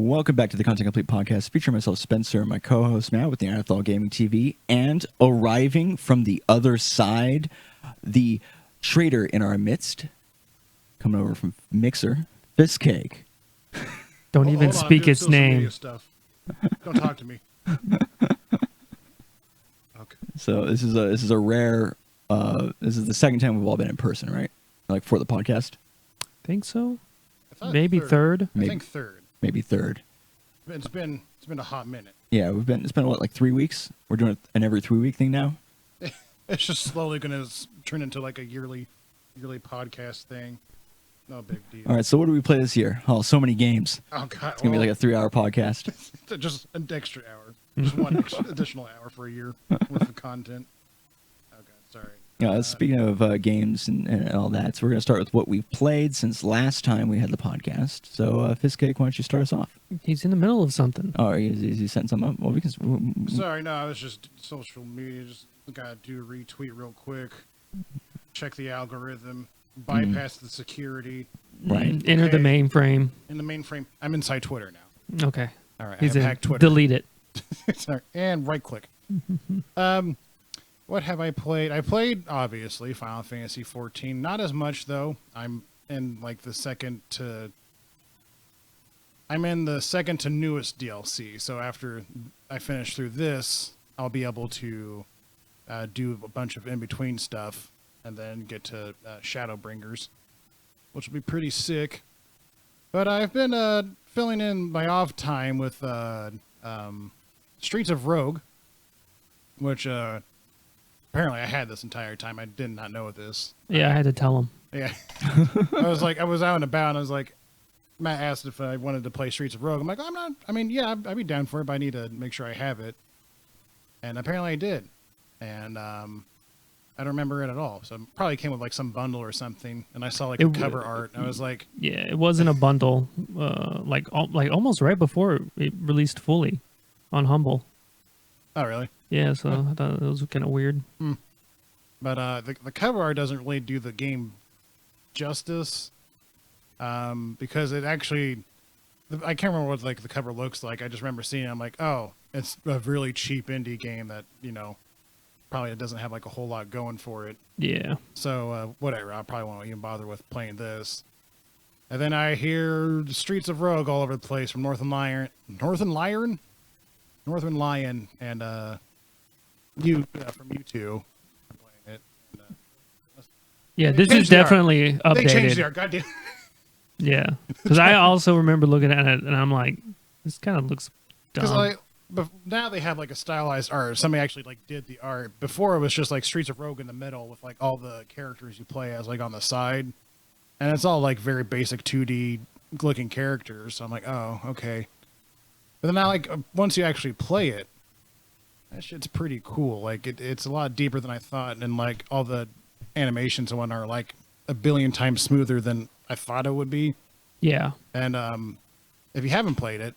Welcome back to the Content Complete podcast, featuring myself, Spencer, and my co-host Matt with the Neanderthal Gaming TV, and arriving from the other side, the traitor in our midst, coming over from Mixer, Fistcake. Don't even speak its name. Stuff. Don't talk to me. Okay. So this is a rare. This is the second time we've all been in person, right? Like for the podcast. Think so. Maybe third. Maybe. I think third. Maybe third. It's been a hot minute. Yeah, it's been what, like 3 weeks? We're doing an every 3 week thing now. It's just slowly going to turn into like a yearly podcast thing. No big deal. All right, so what do we play this year? Oh, so many games. Oh god, It's gonna be like a 3-hour podcast. just an extra hour, just one additional hour for a year worth of content. Oh god, sorry. Yeah, speaking of games and all that, so we're gonna start with what we've played since last time we had the podcast. So, Fistcake, why don't you start us off? He's in the middle of something. Oh, is he setting something up? Well, we can. Sorry, no, I was just social media. Just gotta do a retweet real quick. Check the algorithm. Bypass the security. Right. Enter the mainframe. In the mainframe. I'm inside Twitter now. Okay. All right. He's I in. have hacked Twitter. Delete it. Sorry. And right click. What have I played? I played obviously Final Fantasy 14. Not as much though. I'm in the second to newest DLC. So after I finish through this, I'll be able to do a bunch of in between stuff, and then get to Shadowbringers, which will be pretty sick. But I've been filling in my off time with Streets of Rogue, which apparently I had this entire time. I did not know this. Yeah, I had to tell him. Yeah. I was out and about, and I was like, Matt asked if I wanted to play Streets of Rogue. I'm like, I'd be down for it, but I need to make sure I have it. And apparently I did. And I don't remember it at all. So it probably came with some bundle or something. And I saw a cover art, and I was like, yeah, it wasn't a bundle. Like almost right before it released fully on Humble. oh really? Yeah, so I thought it was kind of weird. But the cover art doesn't really do the game justice, because it actually, I can't remember what the cover looks like. I just remember seeing it. I'm like, oh, it's a really cheap indie game that probably doesn't have a whole lot going for it. Yeah. So whatever, I probably won't even bother with playing this. And then I hear Streets of Rogue all over the place from Northern Lion, and you from U2. I'm playing it. And, Yeah, They this is changed the art. definitely updated. they changed the art. Goddamn. Yeah, because I also remember looking at it and I'm like, this kind of looks dumb. Because now they have a stylized art. Somebody actually did the art. Before it was just Streets of Rogue in the middle with all the characters you play as on the side, and it's all very basic 2D looking characters. So I'm like, oh, okay. But then now once you actually play it, that shit's pretty cool. It's a lot deeper than I thought, and all the animations and whatnot are a billion times smoother than I thought it would be. Yeah. And if you haven't played it,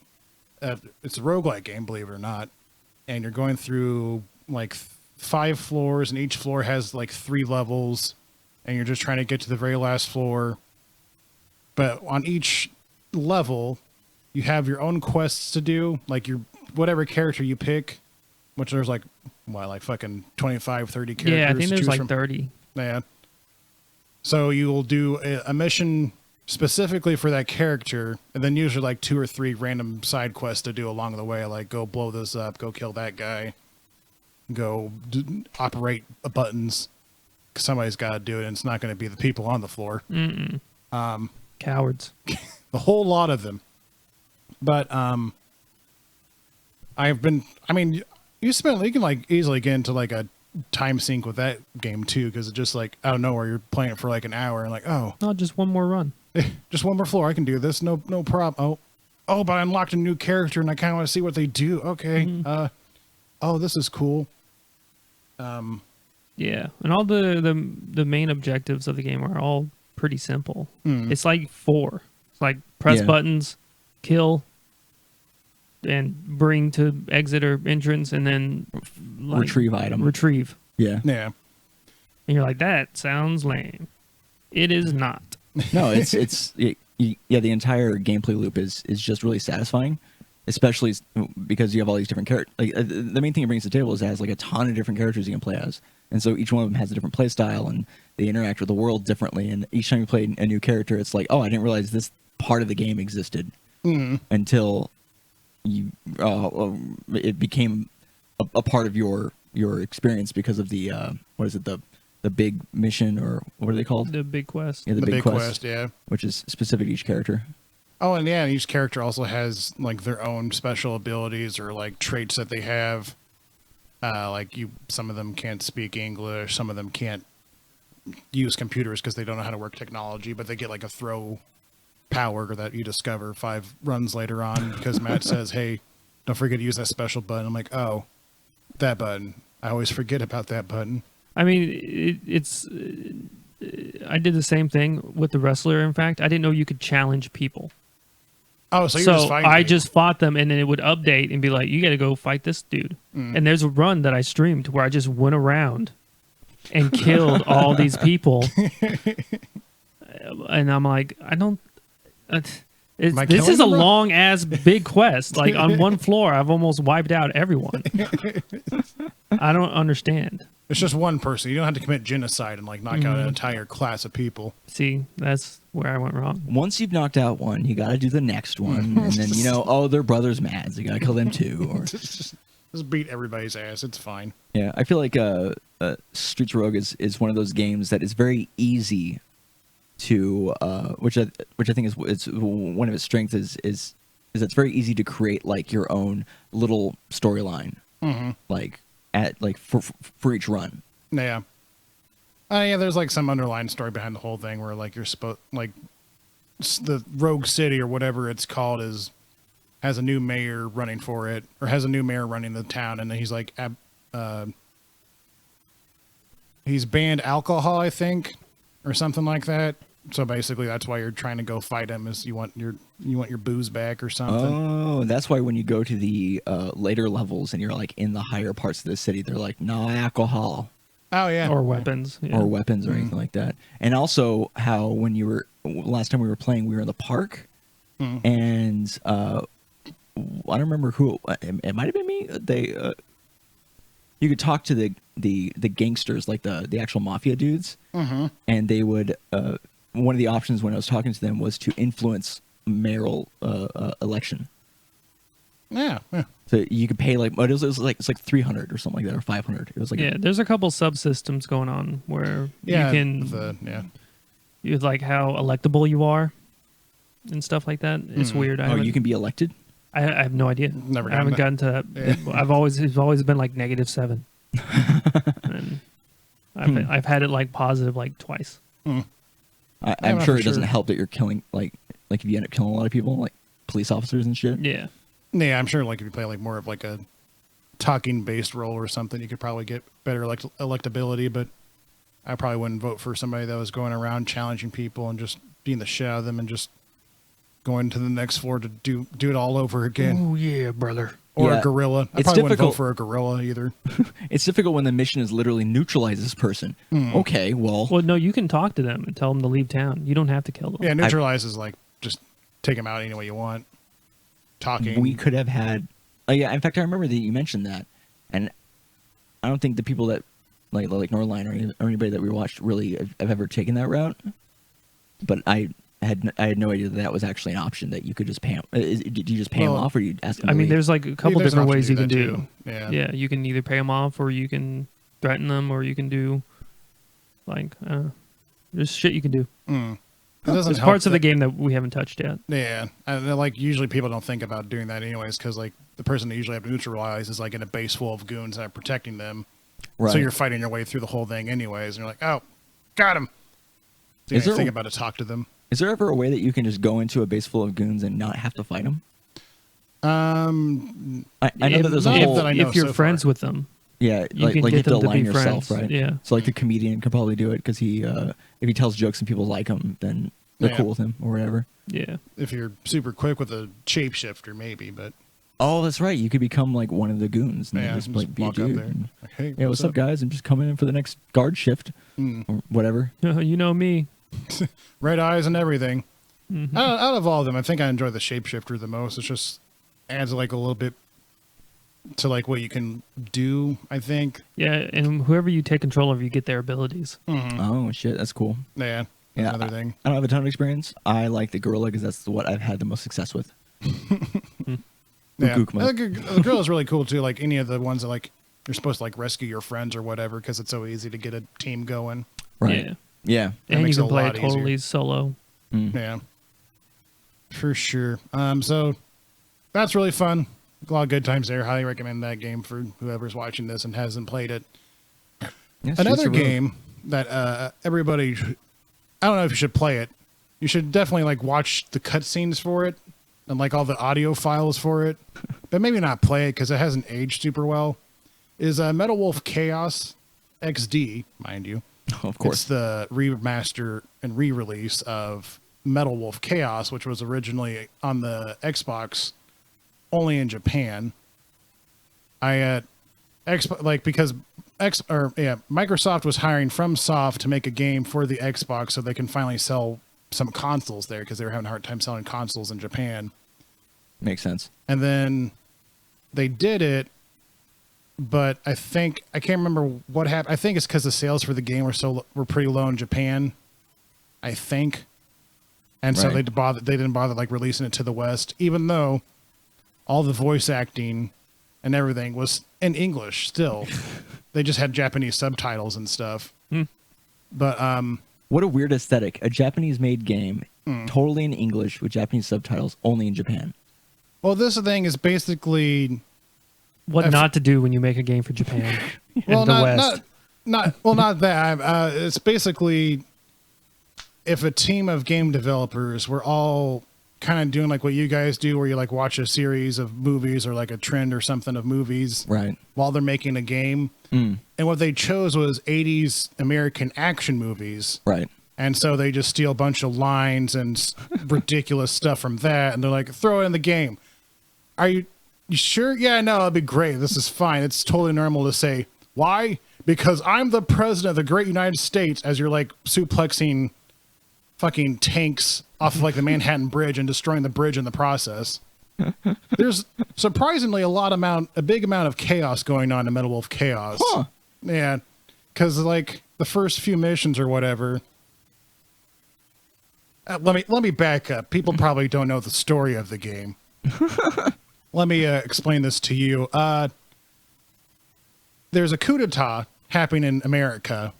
it's a roguelike game, believe it or not. And you're going through 5 floors, and each floor has 3 levels, and you're just trying to get to the very last floor. But on each level, you have your own quests to do, whatever character you pick, which there's fucking 25, 30 characters. Yeah, I think there's from. 30. Yeah. So you will do a mission specifically for that character, and then usually 2 or 3 random side quests to do along the way, go blow this up, go kill that guy, go operate buttons. Somebody's got to do it, and it's not going to be the people on the floor. Cowards. A whole lot of them. But you can easily get into a time sync with that game too, because it's just out of nowhere you're playing it for an hour and Oh, just one more run. just one more floor, I can do this, no problem. Oh, but I unlocked a new character and I kind of want to see what they do. Okay. Oh, this is cool. Yeah, and all the main objectives of the game are all pretty simple. It's 4. It's press buttons, kill, and bring to exit or entrance, and then Retrieve item. Retrieve. Yeah. Yeah. And you're like, that sounds lame. It is not. No, it's yeah, the entire gameplay loop is just really satisfying, especially because you have all these different characters. Like the main thing it brings to the table is it has like a ton of different characters you can play as, and so each one of them has a different play style, and they interact with the world differently. And each time you play a new character, it's like, oh, I didn't realize this part of the game existed until you it became a part of your experience because of the what is it, the big mission, or what are they called? The big quest. Yeah, The big quest, yeah. Which is specific to each character. Oh, and yeah, each character also has like their own special abilities or like traits that they have. Like some of them can't speak English, some of them can't use computers because they don't know how to work technology, but they get like a throw power that you discover 5 runs later on because Matt says, "Hey, don't forget to use that special button." I'm like, "Oh, that button. I always forget about that button." I mean, I did the same thing with the wrestler. In fact, I didn't know you could challenge people. Oh, so you're just fighting I people. just fought them, and then it would update and be like, "You got to go fight this dude." And there's a run that I streamed where I just went around and killed all these people, and I'm like, I don't. This is a long ass big quest. Like on one floor, I've almost wiped out everyone. I don't understand. It's just one person. You don't have to commit genocide and like knock out an entire class of people. See, that's where I went wrong. Once you've knocked out one, you got to do the next one, and then oh, their brother's mad, so you got to kill them too. Or just beat everybody's ass. It's fine. yeah, I feel like Streets of Rogue is one of those games that is very easy to, which I think is it's one of its strengths is it's very easy to create like your own little storyline, like for each run. Yeah. Yeah, there's like some underlying story behind the whole thing where like you're supposed like the Rogue City or whatever it's called has a new mayor running for it, or has a new mayor running the town, and then he's like he's banned alcohol, I think, or something like that. So basically that's why you're trying to go fight him, is you want your booze back or something. Oh, that's why when you go to the later levels and you're like in the higher parts of the city, they're like, no alcohol. Oh yeah. Or weapons. Yeah. Or weapons or anything like that. And also how when you were last time we were playing, we were in the park, and I don't remember who it might have been me. You could talk to the gangsters, like the actual mafia dudes, and they would one of the options when I was talking to them was to influence mayoral election. Yeah. So you could pay like it's like $300 or something like that, or $500. It was like there's a couple subsystems going on where you can you like how electable you are and stuff like that. It's weird. You can be elected. I have no idea. Never I haven't gotten to that. Yeah. It's always been like -7. And I've had it like positive like twice. I'm sure it doesn't help that you're killing like if you end up killing a lot of people, like police officers and shit. Yeah. Yeah, I'm sure like if you play like more of like a talking based role or something, you could probably get better electability, but I probably wouldn't vote for somebody that was going around challenging people and just beating the shit out of them and just going to the next floor to do it all over again. Oh yeah, brother. Or a gorilla. I It's probably wouldn't vote difficult. for a gorilla either. It's difficult when the mission is literally neutralize this person. Okay, well, Well, no, you can talk to them and tell them to leave town. You don't have to kill them. Yeah, neutralize is like just take them out any way you want. Talking. we could have had. Yeah, in fact, I remember that you mentioned that, and I don't think the people that like Norline or anybody that we watched really have ever taken that route. But I had no idea that was actually an option, that you could just pay them. Did you just pay them off, or you ask them? I mean, leave? there's like a couple there's an different option ways to you can do do. that, too. Yeah. Yeah, you can either pay them off, or you can threaten them, or you can do like there's shit you can do. It doesn't There's help parts of the that- game that we haven't touched yet. Yeah, and like usually people don't think about doing that anyways, because like the person they usually have to neutralize is like in a base full of goons that are protecting them. Right. So you're fighting your way through the whole thing anyways, and you're like, oh, got him. So you Is there think a- about to talk to them. Is there ever a way that you can just go into a base full of goons and not have to fight them? I know that there's a not whole. that I know if you're so friends far. with them, Yeah, you like can you get have to them to align be yourself, friends. right? Yeah. So like the comedian could probably do it because he, if he tells jokes and people like him, then they're Yeah. cool with him or whatever. Yeah. If you're super quick with a shapeshifter, maybe, but Oh, that's right. You could become like one of the goons and yeah, just like be a walk up dude. there. And, Like, hey, yeah, what's up, guys? I'm just coming in for the next guard shift or whatever. You know me. Red eyes and everything. Out of all of them, I think I enjoy the shapeshifter the most. It just adds like a little bit to like what you can do, I think. Yeah, and whoever you take control of, you get their abilities. Oh shit, that's cool. Yeah, Yeah, another thing. I don't have a ton of experience. I like the gorilla because that's what I've had the most success with. Yeah, Gook mode. I think the girl is really cool too. Like any of the ones that like you're supposed to like rescue your friends or whatever, because it's so easy to get a team going. Right. Yeah. Yeah. And you makes can it a play lot it totally easier. solo. Yeah, for sure. So that's really fun. A lot of good times there. Highly recommend that game for whoever's watching this and hasn't played it. Yeah, Another Streets of Rage. game that everybody, I don't know if you should play it. You should definitely like watch the cutscenes for it and like all the audio files for it, but maybe not play it because it hasn't aged super well. Is Metal Wolf Chaos XD, mind you. Oh, of course. It's the remaster and re-release of Metal Wolf Chaos, which was originally on the Xbox only in Japan. Because Microsoft was hiring FromSoft to make a game for the Xbox so they can finally sell some consoles there because they were having a hard time selling consoles in Japan. Makes sense. And then they did it, but I can't remember what happened. I think it's because the sales for the game were pretty low in Japan, I think. And so Right. they didn't bother like releasing it to the West, even though all the voice acting and everything was in English still. They just had Japanese subtitles and stuff. But What a weird aesthetic. A Japanese-made game, totally in English with Japanese subtitles, only in Japan. well, this thing is basically What not to do when you make a game for Japan and the West. not that. It's basically if a team of game developers were all kind of doing like what you guys do, where you like watch a series of movies or like a trend or something of movies Right. while they're making a game. And what they chose was 80s American action movies. Right. And so they just steal a bunch of lines and ridiculous stuff from that. And they're like, throw it in the game. Are you sure? Yeah, no, it'd be great. This is fine. It's totally normal to say, why? Because I'm the president of the great United States, as you're like suplexing fucking tanks off of like the Manhattan Bridge and destroying the bridge in the process. There's surprisingly a big amount of chaos going on in Metal Wolf Chaos. Huh. Yeah. Because like the first few missions or whatever. Let me back up. People probably don't know the story of the game. Let me explain this to you. There's a coup d'etat happening in America,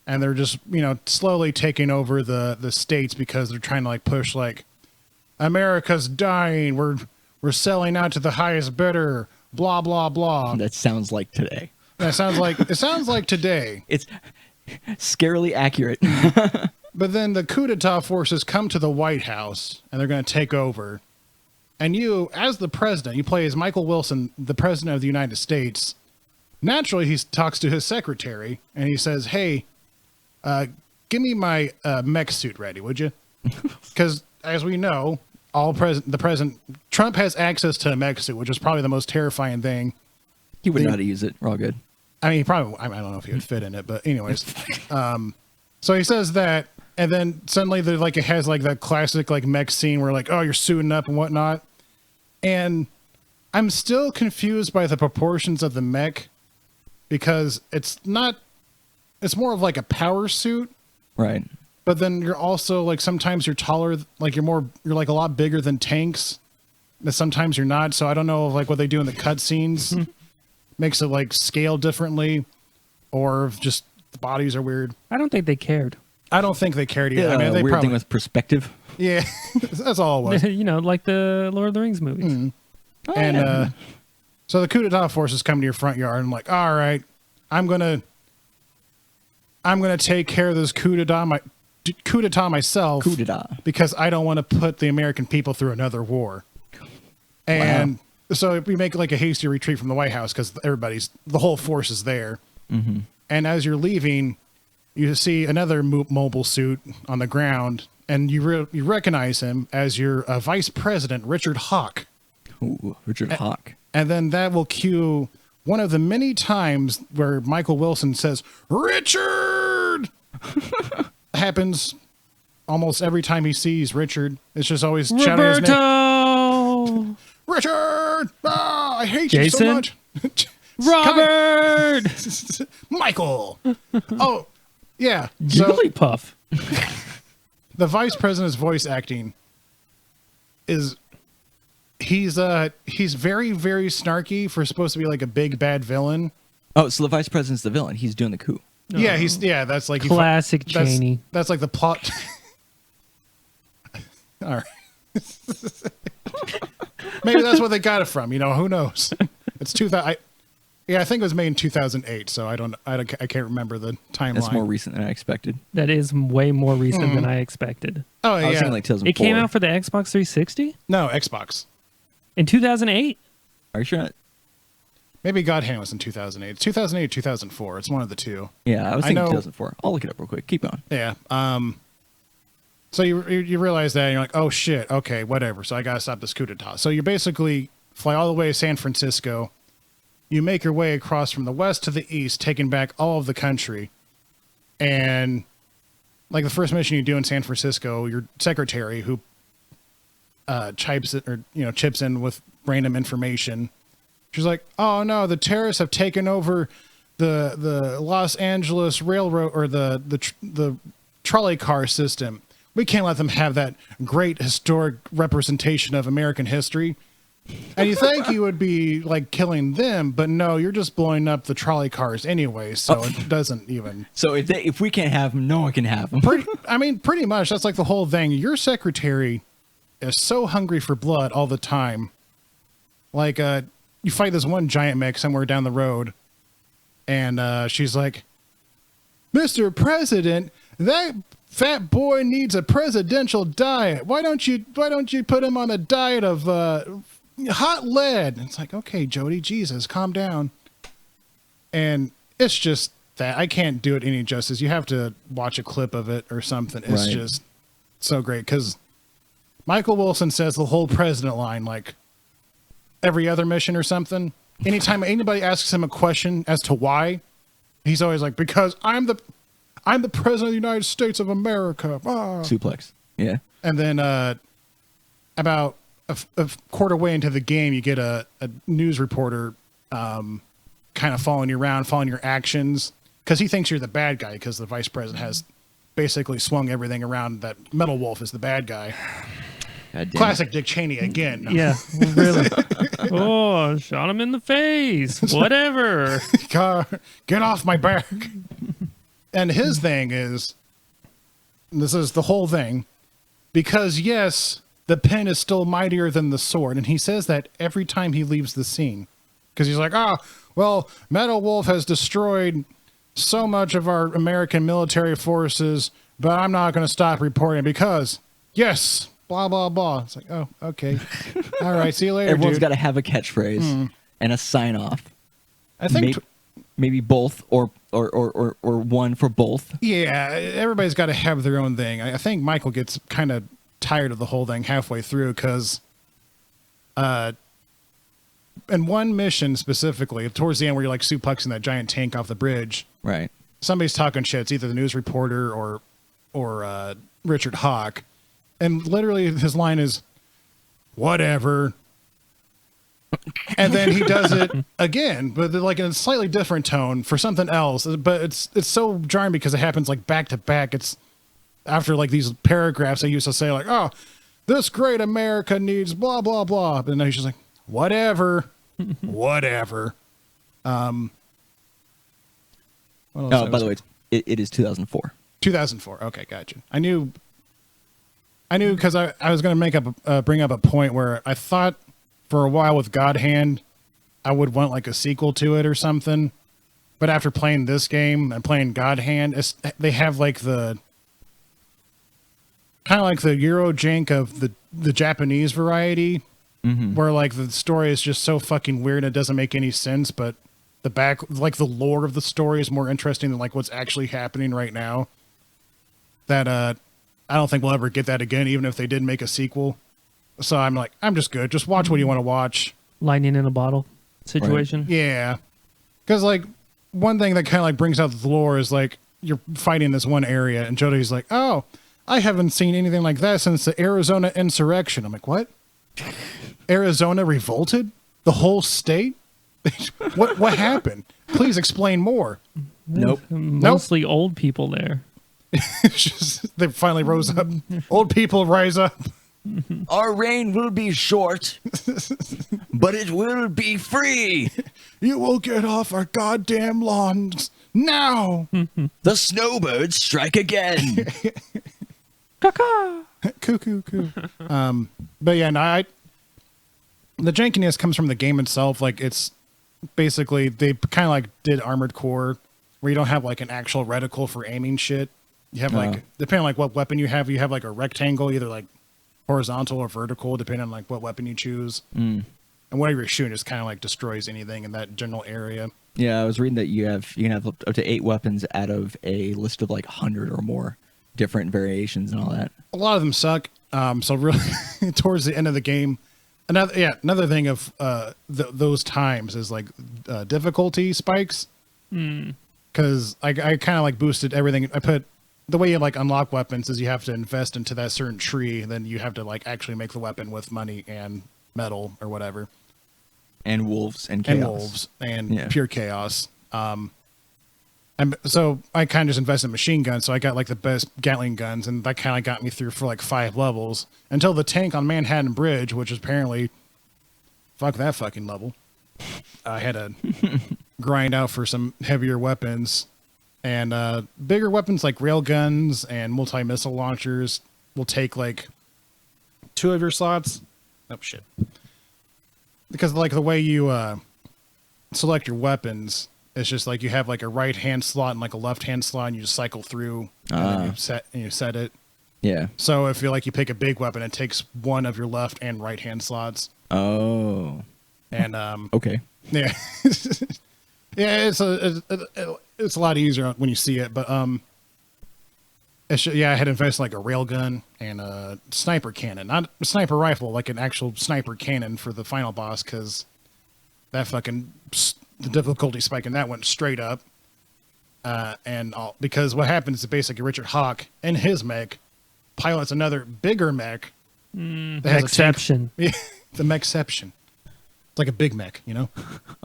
and they're just slowly taking over the states because they're trying to like push like America's dying. We're selling out to the highest bidder. Blah blah blah. That sounds like today. It sounds like today. It's scarily accurate. But then the coup d'etat forces come to the White House, and they're going to take over. And you, as the president, you play as Michael Wilson, the president of the United States. Naturally, he talks to his secretary, and he says, hey, give me my mech suit ready, would you? Because, as we know, Trump has access to a mech suit, which is probably the most terrifying thing. He would know how to use it. We're all good. I mean, I don't know if he would fit in it, but anyways. So he says that, and then suddenly it has like that classic like mech scene where like, oh, you're suiting up and whatnot. And I'm still confused by the proportions of the mech because it's more of like a power suit. Right. But then you're also like, sometimes you're taller, like you're like a lot bigger than tanks. But sometimes you're not. So I don't know if like what they do in the cutscenes makes it like scale differently, or if just the bodies are weird. I don't think they cared. I don't think they cared either. Yeah, I mean, they weird probably, thing with perspective. yeah, that's all it was. Like the Lord of the Rings movies. Oh, And yeah. so the coup d'etat forces come to your front yard, and I'm like, all right, I'm gonna take care of this coup d'etat myself. Coup d'etat. Because I don't want to put the American people through another war. And so we make like a hasty retreat from the White House because the whole force is there. Mm-hmm. And as you're leaving, you see another mobile suit on the ground, and you recognize him as your Vice President, Richard Hawke. Ooh, Richard Hawke. And then that will cue one of the many times where Michael Wilson says, Richard! Happens almost every time he sees Richard, it's just always shouting his name. Roberto! Richard! Ah, I hate you so Jason? much. Robert! Michael! Oh, yeah. So Jigglypuff. the vice president's voice acting is... He's very, very snarky for supposed to be like a big bad villain. Oh, so the vice president's the villain. He's doing the coup. Yeah, that's like Classic Cheney. That's like the plot. All right. Maybe that's where they got it from. You know, who knows? It's 2000. I think it was made in 2008. So I can't remember the timeline. That's more recent than I expected. That is way more recent than I expected. Oh I was yeah. thinking like 2004. It came out for the Xbox 360 No, Xbox. in 2008. Are you sure? Maybe God Hand was in 2008. It's 2008, 2004. It's one of the two. Yeah, I was thinking know. 2004. I'll look it up real quick. Keep going. Yeah. So you realize that and you're like, oh shit, okay, whatever. So I gotta stop this coup d'etat. So you basically fly all the way to San Francisco. You make your way across from the west to the east, taking back all of the country. And like the first mission you do in San Francisco, your secretary who chips in with random information. She's like, oh no, the terrorists have taken over the Los Angeles railroad or the trolley car system. We can't let them have that great historic representation of American history. And you think you would be like killing them, but no, you're just blowing up the trolley cars anyway. So it doesn't even. So if we can't have them, no one can have them. Pretty much. That's like the whole thing. Your secretary is so hungry for blood all the time. Like, you fight this one giant mech somewhere down the road, and she's like, Mr. President, that fat boy needs a presidential diet. Why don't you put him on a diet of hot lead? And it's like, okay, Jody, Jesus, calm down. And it's just that I can't do it any justice. You have to watch a clip of it or something. It's Right. just so great because Michael Wilson says the whole president line like every other mission or something. Anytime anybody asks him a question as to why, he's always like, because I'm the president of the United States of America. Ah. Suplex. Yeah. And then about a quarter way into the game, you get a news reporter kind of following you around, following your actions, because he thinks you're the bad guy because the vice president has basically swung everything around that Metal Wolf is the bad guy. God damn Classic Dick Cheney again. Yeah, really. Oh, shot him in the face. Whatever. Get off my back. And his thing is, this is the whole thing, because yes, the pen is still mightier than the sword. And he says that every time he leaves the scene. Because he's like, well, Metal Wolf has destroyed so much of our American military forces, but I'm not going to stop reporting because, yes, blah, blah, blah. It's like, oh, okay. All right, see you later, Everyone's dude. got to have a catchphrase and a sign off. I think... Maybe both or one for both. Yeah, everybody's got to have their own thing. I think Michael gets kind of tired of the whole thing halfway through because in one mission specifically, towards the end where you're like suplexing that giant tank off the bridge, Right. somebody's talking shit. It's either the news reporter or Richard Hawk. And literally his line is, whatever. And then he does it again, but like in a slightly different tone for something else. But it's so jarring because it happens like back to back. It's after like these paragraphs they used to say like, oh, this great America needs blah, blah, blah. But now he's just like, whatever, whatever. What else Oh, by the way, it is 2004. 2004. Okay, gotcha. I knew because I was going to bring up a point where I thought for a while with God Hand, I would want like a sequel to it or something. But after playing this game and playing God Hand, they have like the kind of like the Euro jank of the Japanese variety, where like the story is just so fucking weird and it doesn't make any sense. But the lore of the story is more interesting than like what's actually happening right now. That I don't think we'll ever get that again, even if they did make a sequel. So I'm like, I'm just good. Just watch what you want to watch. Lightning in a bottle situation. Right. Yeah. Because like one thing that kind of like brings out the lore is like you're fighting this one area and Jody's like, oh, I haven't seen anything like that since the Arizona insurrection. I'm like, what? Arizona revolted? The whole state? What happened? Please explain more. Nope. Mostly old people there. It's just, they finally rose up. Old people rise up. Our reign will be short, but it will be free. You will get off our goddamn lawns now. The snowbirds strike again. Caca. Cuckoo. But yeah, no, the jankiness comes from the game itself. Like, it's basically, they kind of like did Armored Core, where you don't have like an actual reticle for aiming shit. You have like, depending on like what weapon you have like a rectangle, either like horizontal or vertical, depending on like what weapon you choose. And whatever you're shooting just kind of like destroys anything in that general area. Yeah, I was reading that you can have up to 8 weapons out of a list of like 100 or more different variations and all that. A lot of them suck. So really, towards the end of the game, another thing of those times is like difficulty spikes. Because I kind of like boosted everything. I put the way you like unlock weapons is you have to invest into that certain tree, and then you have to like actually make the weapon with money and metal or whatever. And wolves and chaos. And wolves and pure chaos. And so I kind of just invested in machine guns, so I got like the best Gatling guns, and that kind of got me through for like 5 levels until the tank on Manhattan Bridge, which is apparently fuck that fucking level. I had to grind out for some heavier weapons, and bigger weapons like rail guns and multi-missile launchers will take like 2 of your slots. Oh shit. Because like the way you select your weapons, it's just like you have like a right hand slot and like a left hand slot, and you just cycle through and then you set it. Yeah. So if you pick a big weapon, it takes 1 of your left and right hand slots. Oh. And okay. Yeah. Yeah, it's a lot easier when you see it, but I had invested like a railgun and a sniper cannon, not a sniper rifle, like an actual sniper cannon for the final boss, because that the difficulty spike in that went straight up. Because what happens is basically Richard Hawk and his mech pilots another bigger mech. Mechception. Yeah, the mechception. It's like a big mech, you know?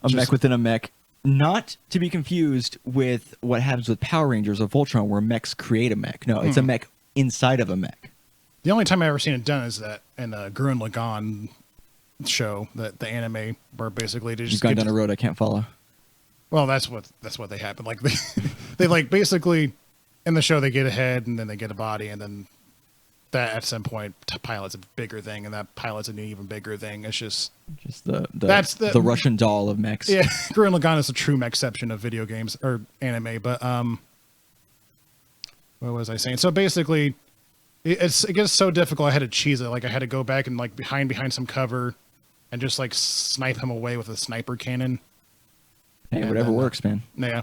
A mech within a mech. Not to be confused with what happens with Power Rangers or Voltron, where mechs create a mech. No, it's a mech inside of a mech. The only time I've ever seen it done is that in the Gurren Lagann show, the anime, where basically they just You've gone down a road I can't follow. Well, that's what they happen. Like they like basically in the show they get a head and then they get a body, and then that at some point pilot's a bigger thing, and that pilot's an even bigger thing. It's just the Russian doll of mechs. Yeah, Gurren Lagann is a true mechception of video games or anime. But what was I saying? So basically, it gets so difficult. I had to cheese it. Like I had to go back and like behind some cover, and just like snipe him away with a sniper cannon. Hey, and whatever works, man. Yeah,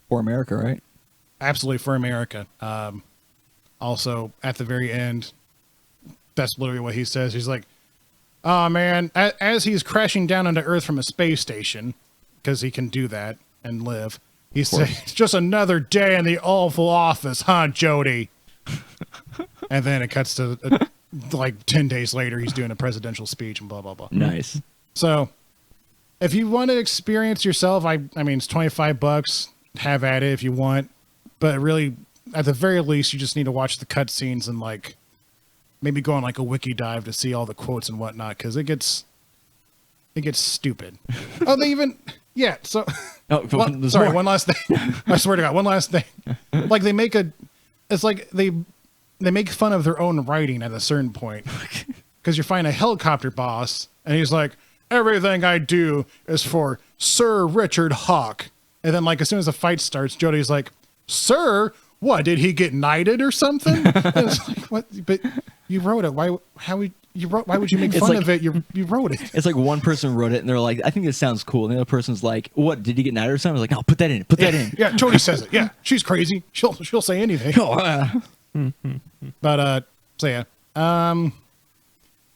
for America, right? Absolutely for America. Also, at the very end, that's literally what he says. He's like, "Oh man!" As he's crashing down onto Earth from a space station, because he can do that and live. He says, "It's just another day in the Oval Office, huh, Jody?" And then it cuts to like 10 days later, he's doing a presidential speech and blah blah blah. Nice. So, if you want to experience yourself, I mean, it's $25. Have at it if you want, but really, at the very least, you just need to watch the cutscenes and like maybe go on like a wiki dive to see all the quotes and whatnot, because it gets stupid. Oh, they even So, sorry, one last thing. I swear to God, one last thing. Like it's like they make fun of their own writing at a certain point, because you find a helicopter boss and he's like, "Everything I do is for Sir Richard Hawk," and then like as soon as the fight starts, Jody's like, "Sir, what, did he get knighted or something?" And it's like, what? But you wrote it. Why would you make fun of it? You wrote it. It's like one person wrote it and they're like, "I think this sounds cool." And the other person's like, "What, did he get knighted or something?" I was like, "No, put that in. Put that in." Yeah, Jody says it. Yeah, she's crazy. She'll say anything. But so yeah.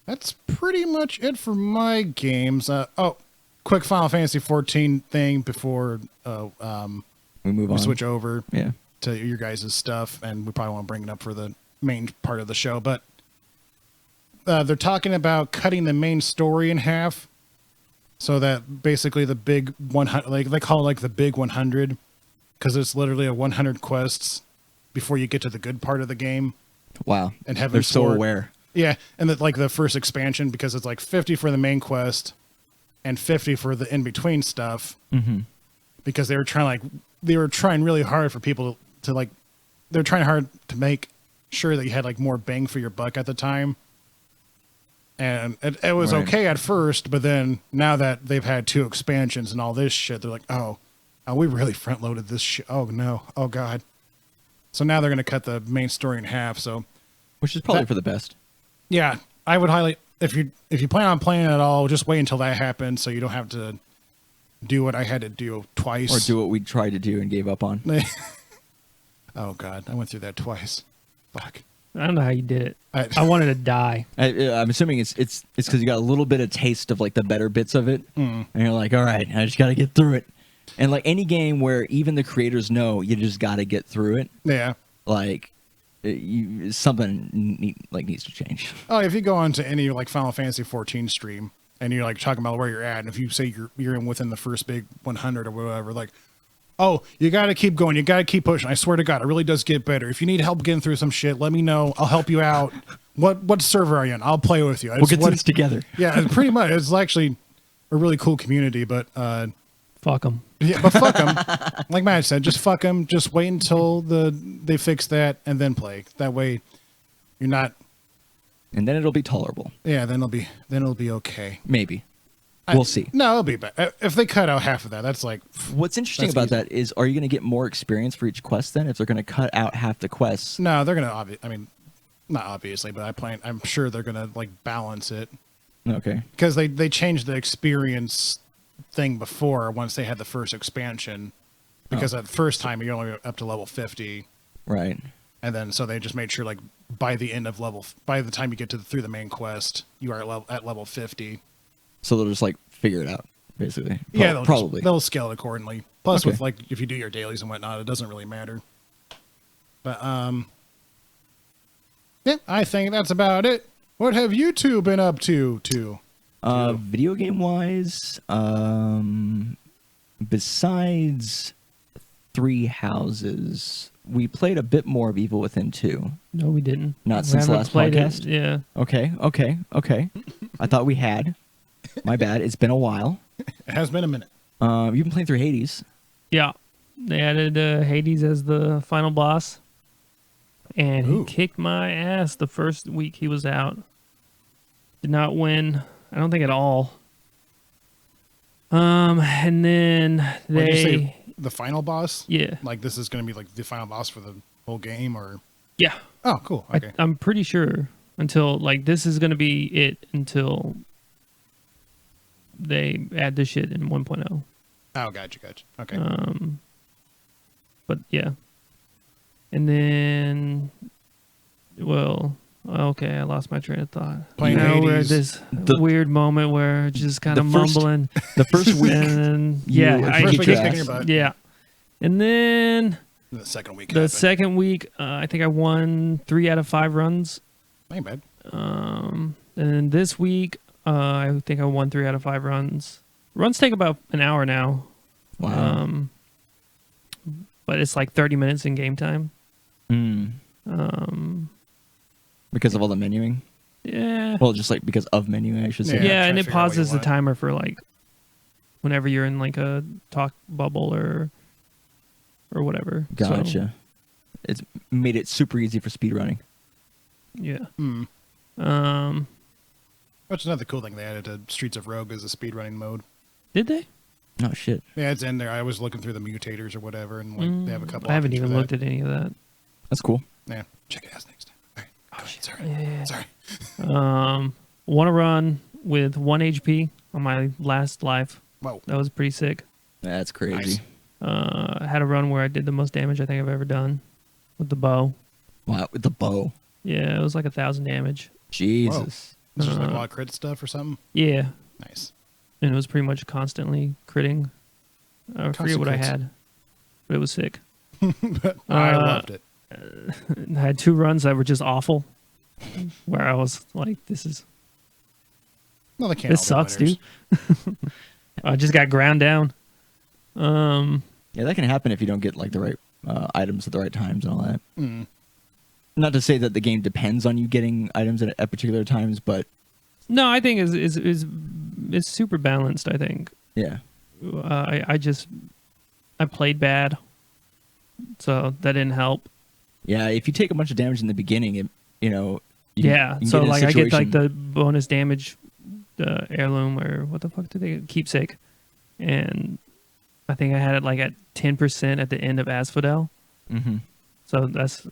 That's pretty much it for my games. Quick Final Fantasy 14 thing before we move on. We switch over to your guys' stuff, and we probably want to bring it up for the main part of the show, but they're talking about cutting the main story in half, so that basically the big 100, like they call it like the big 100, because it's literally a 100 quests before you get to the good part of the game. Wow. And Heaven's they're so Sword. aware. Yeah, and that like the first expansion, because it's like 50 for the main quest and 50 for the in between stuff. Mm-hmm. Because they were trying really hard for people to like, they're trying hard to make sure that you had like more bang for your buck at the time. And it was Right. okay at first, but then now that they've had 2 expansions and all this shit, they're like, oh, we really front loaded this shit. Oh no, oh god. So now they're going to cut the main story in half. So, Which is probably for the best. yeah, I would highly, if you plan on playing it at all, just wait until that happens so you don't have to do what I had to do twice. Or do what we tried to do and gave up on. Oh god, I went through that twice. Fuck. I don't know how you did it. I wanted to die. I'm assuming it's because you got a little bit of taste of like the better bits of it, and you're like, all right, I just got to get through it. And like any game where even the creators know you just got to get through it, Yeah. like something needs to change. Oh, if you go on to any like Final Fantasy 14 stream and you're like talking about where you're at, and if you say you're in within the first big 100 or whatever, like, oh, you got to keep going, you got to keep pushing. I swear to God, it really does get better. If you need help getting through some shit, let me know. I'll help you out. What server are you in? I'll play with you. We'll get through this together. Yeah, pretty much. It's actually a really cool community, but Fuck them. yeah, but fuck them. Like Matt said, just fuck them. Just wait until they fix that and then play. That way, you're not. And then it'll be tolerable. Yeah, then it'll be okay. Maybe. We'll see. No, it'll be better. If they cut out half of that, that's like. What's interesting That's about easy. that is, are you going to get more experience for each quest then? If they're going to cut out half the quests? No, they're gonna. I mean, not obviously, but I'm sure they're gonna like balance it Okay. because they changed the experience thing before once they had the first expansion, because at the first time you're only up to level 50. Right. And then, so they just made sure, like, by the time you get through the main quest, you are at level 50. So they'll just like figure it out, basically. Yeah, probably. they'll scale it accordingly. Plus, Okay. with like, if you do your dailies and whatnot, it doesn't really matter. But yeah, I think that's about it. What have you two been up to? Video game wise, besides Three Houses, we played a bit more of Evil Within 2. No, we didn't. Not We since the haven't last played it. podcast? Yeah. Okay. I thought we had. My bad. It's been a while. It has been a minute. You've been playing through Hades. Yeah. They added Hades as the final boss. And Ooh. he kicked my ass the first week he was out. Did not win. I don't think at all. And then What did you they say, the final boss? yeah. Like, this is going to be like the final boss for the whole game, or? Yeah. Oh, cool. Okay. I'm pretty sure until like this is going to be it until they add this shit in 1.0. Oh, gotcha. Okay. But yeah. And then, well, okay, I lost my train of thought. Playing Now we're at Hades. this The- weird moment where just kind of the first- mumbling. The first week, And then, you yeah, I First kicked week your is ass. kicking your butt. yeah. And then The second week. the happened. second week, I think I won 3 out of 5 runs. Ain't bad. And then this week, I think I won 3 out of 5 runs. Runs take about an hour now. Wow. But it's like 30 minutes in game time. Because of all the menuing? Yeah. Well, just like because of menuing, I should say. Yeah, Yeah, try and to it figure out what you pauses the want. timer for like whenever you're in like a talk bubble or whatever. So, Gotcha. It's made it super easy for speedrunning. yeah. Which is another cool thing they added to Streets of Rogue is a speedrunning mode. Did they? Oh, shit. Yeah, it's in there. I was looking through the mutators or whatever, and like they have a couple. I haven't options even for looked that. at any of that. That's cool. Yeah, check it out next time. All right. Oh, shit. Sorry. Yeah. Sorry. Want to run with 1 HP on my last life. Whoa. That was pretty sick. That's crazy. Nice. I had a run where I did the most damage I think I've ever done with the bow. Wow, with the bow. Yeah, it was like 1,000 damage. Jesus. This was like a lot of crit stuff or something. Yeah, Nice. and it was pretty much constantly critting. I forget what I crits. had, but it was sick. I loved it. I had 2 runs that were just awful, where I was like, this sucks, dude. I just got ground down. Yeah, that can happen if you don't get like the right items at the right times and all that. Not to say that the game depends on you getting items at particular times, but No, I think is super balanced. I think. yeah, I played bad, so that didn't help. yeah. If you take a bunch of damage in the beginning, you can So get in a like I get like situation- the bonus damage, heirloom or what the fuck did they get? Keepsake, and I think I had it like at 10% at the end of Asphodel. Mhm. So that's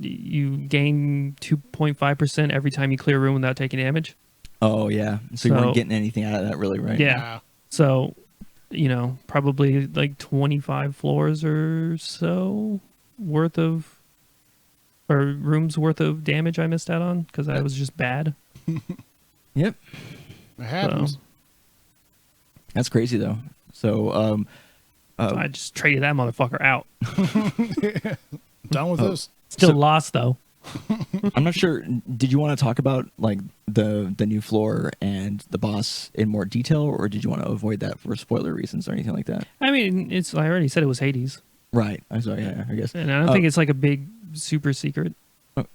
you gain 2.5% every time you clear a room without taking damage. Oh yeah, so you So- weren't getting anything out of that really, right? Yeah. So, probably like 25 floors or so worth of, or rooms worth of damage I missed out on because I was just bad. Yep. It happens. That's crazy though. So So I just traded that motherfucker out. Done with this. Still So- lost though. I'm not sure. Did you want to talk about like the new floor and the boss in more detail, or did you want to avoid that for spoiler reasons or anything like that? I mean, I already said it was Hades, Right. I'm sorry. Yeah, I guess. and I don't think it's like a big super secret.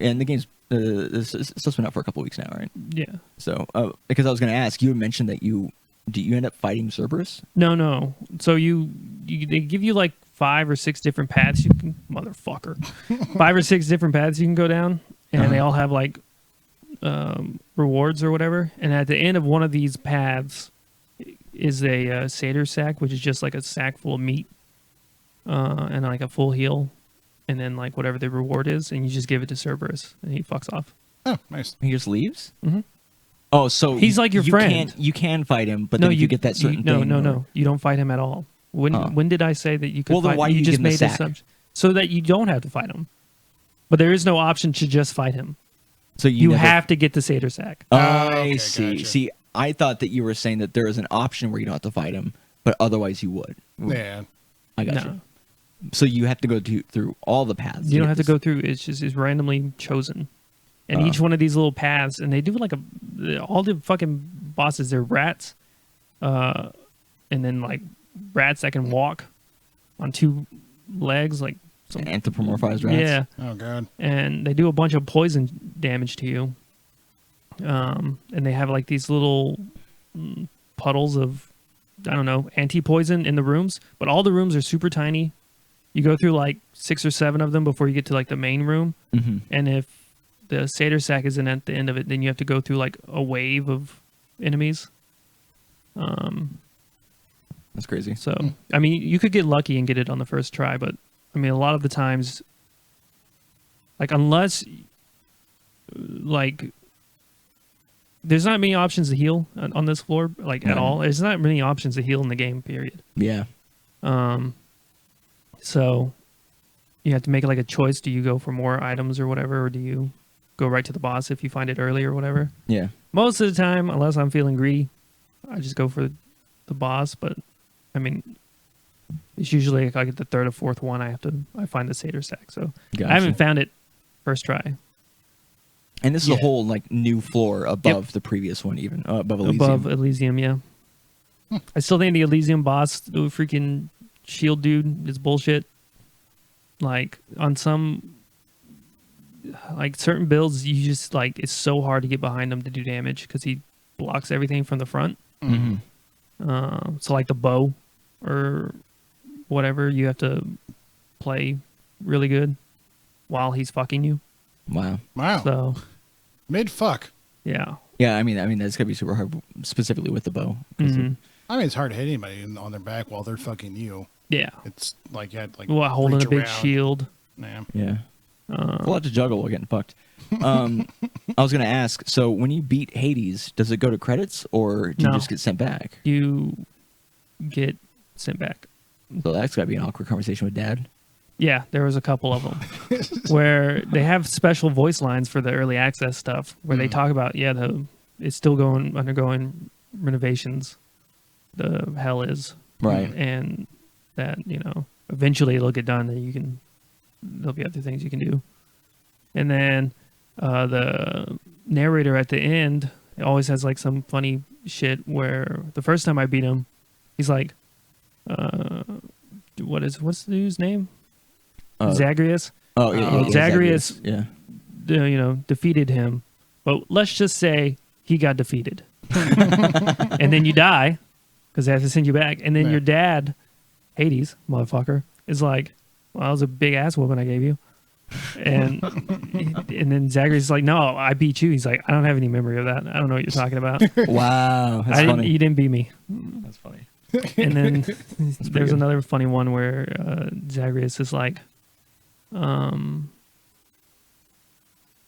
And the game's it's just been out for a couple weeks now, right? Yeah. So because I was going to ask, you had mentioned that you end up fighting Cerberus. No. So they give you like 5 or 6 different paths you can, motherfucker, 5 or 6 different paths you can go down, and they all have like rewards or whatever. And at the end of one of these paths is a satyr sack, which is just like a sack full of meat and like a full heal, and then like whatever the reward is, and you just give it to Cerberus, and he fucks off. Oh, nice. He just leaves. Mhm. Oh, so He's like your friend. You can fight him, but then if you get that certain thing. No, you don't fight him at all. When did I say that you could Well, then fight? why you you just give him the made sack? assumption so that you don't have to fight him. But there is no option to just fight him. So You never- have to get the satyr sack. I okay, see. gotcha. See, I thought that you were saying that there is an option where you don't have to fight him, but otherwise you would. Yeah. I got No. you. So you have to go through all the paths. You don't get have to this. go through. It's randomly chosen, and each one of these little paths, and they do like all the fucking bosses. They're rats, and then like rats that can walk on 2 legs, like some, Anthropomorphized rats. yeah, Oh god. and they do a bunch of poison damage to you. And they have like these little puddles of, I don't know, anti-poison in the rooms, but all the rooms are super tiny. You go through like 6 or 7 of them before you get to like the main room. Mm-hmm. And if the satyr sack isn't at the end of it, then you have to go through like a wave of enemies. That's crazy. So, I mean, you could get lucky and get it on the first try, but I mean, a lot of the times, like, unless, like, there's not many options to heal on this floor, like, at Right. all. There's not many options to heal in the game, period. Yeah. So, you have to make like a choice. Do you go for more items or whatever, or do you go right to the boss if you find it early or whatever? Yeah. Most of the time, unless I'm feeling greedy, I just go for the boss. But I mean, it's usually like I get the 3rd or 4th one, I find the satyr sack. So Gotcha. I haven't found it first try. And this is Yeah. a whole like new floor above the previous one, even above Elysium. Above Elysium, yeah. I still think the Elysium boss, the freaking shield dude, is bullshit. Like on some, like certain builds, you just like it's so hard to get behind him to do damage because he blocks everything from the front. Mm-hmm. So like the bow or whatever, you have to play really good while he's fucking you. Wow. Wow. So Mid fuck. yeah. Yeah, I mean that's gotta be super hard, specifically with the bow. 'Cause Mhm. I mean, it's hard to hit anybody on their back while they're fucking you. Yeah. It's like you had like Well, holding reach a big around. shield. Yeah. Yeah. A lot to juggle while getting fucked. I was gonna ask. So when you beat Hades, does it go to credits or do you No. just get sent back? You get sent back. So that's gotta be an awkward conversation with Dad. Yeah, there was a couple of them where they have special voice lines for the early access stuff where they talk about it's still undergoing renovations. The hell is Right. and that eventually it'll get done and you can there'll be other things you can do. And then the narrator at the end always has like some funny shit where the first time I beat him, he's like, what's the dude's name? Zagreus. Oh, yeah, Zagreus. Yeah. Defeated him, but let's just say he got defeated, and then you die because they have to send you back, and then your dad, Hades, motherfucker, is like, "Well, that was a big ass whooping I gave you," and then Zagreus is like, "No, I beat you." He's like, "I don't have any memory of that. I don't know what you're talking about." Wow, that's funny. You didn't beat me. That's funny. And then there's another funny one where Zagreus is like,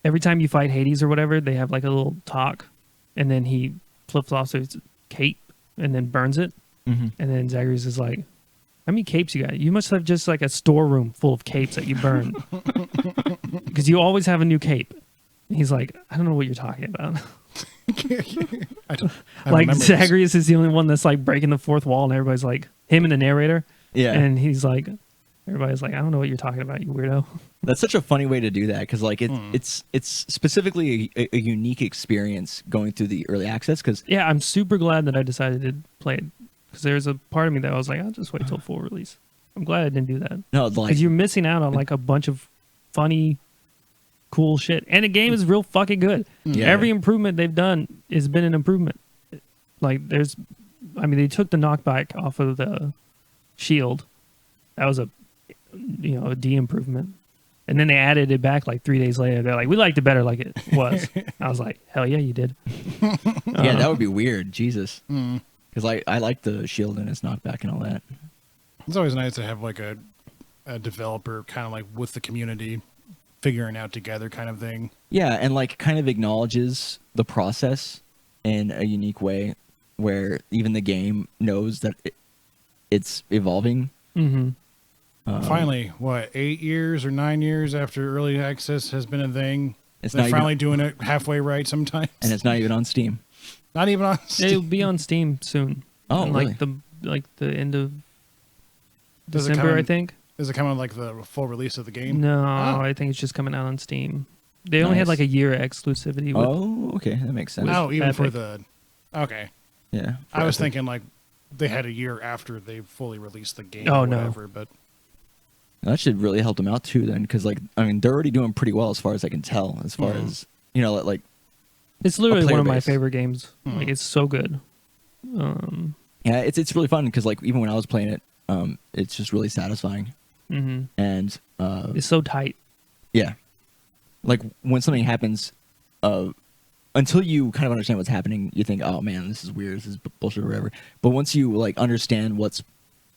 every time you fight Hades or whatever, they have like a little talk, and then he flips off his cape and then burns it. Mm-hmm. And then Zagreus is like, "How many capes you got? You must have just like a storeroom full of capes that you burn, because you always have a new cape." And he's like, "I don't know what you're talking about." I don't Like Zagreus is the only one that's like breaking the fourth wall, and everybody's like, him and the narrator. Yeah. And he's like, everybody's like, "I don't know what you're talking about, you weirdo." That's such a funny way to do that, because like it's specifically a unique experience going through the early access. Because Yeah, I'm super glad that I decided to play it, because there's a part of me that was like, I'll just wait till full release. I'm glad I didn't do that, no, like because you're missing out on like a bunch of funny, cool shit, and the game is real fucking good. Yeah. Every improvement they've done has been an improvement. Like they took the knockback off of the shield. That was a D improvement. And then they added it back like 3 days later. They're like, "We liked it better like it was." I was like, "Hell yeah, you did." yeah, that would be weird. Jesus. Because I like the shield and its knockback and all that. It's always nice to have like a developer kind of like with the community figuring out together kind of thing. Yeah, and like kind of acknowledges the process in a unique way, where even the game knows that it's evolving. Mm-hmm. Finally, 8 years or 9 years after early access has been a thing, It's they're not finally doing it halfway right sometimes. And it's not even on Steam. Not even on Steam. It'll be on Steam soon. Oh, in, really? the end of Does it December, come in- I think. Is it coming like the full release of the game? No, Oh. I think it's just coming out on Steam. They only had Nice. like a year exclusivity. With, Oh, okay, that makes sense. Oh, even for Epic. the... Okay. Yeah, I was Epic. thinking like they had a year after they fully released the game Oh, or no. whatever, but... That should really help them out too, then, because like they're already doing pretty well as far as I can tell. As far as like it's literally player one of my base. favorite games. Like it's so good. yeah, it's really fun because like even when I was playing it, it's just really satisfying. Mm-hmm. And It's so tight. yeah, like when something happens, until you kind of understand what's happening, you think, "Oh man, this is weird, this is bullshit," or whatever. But once you like understand what's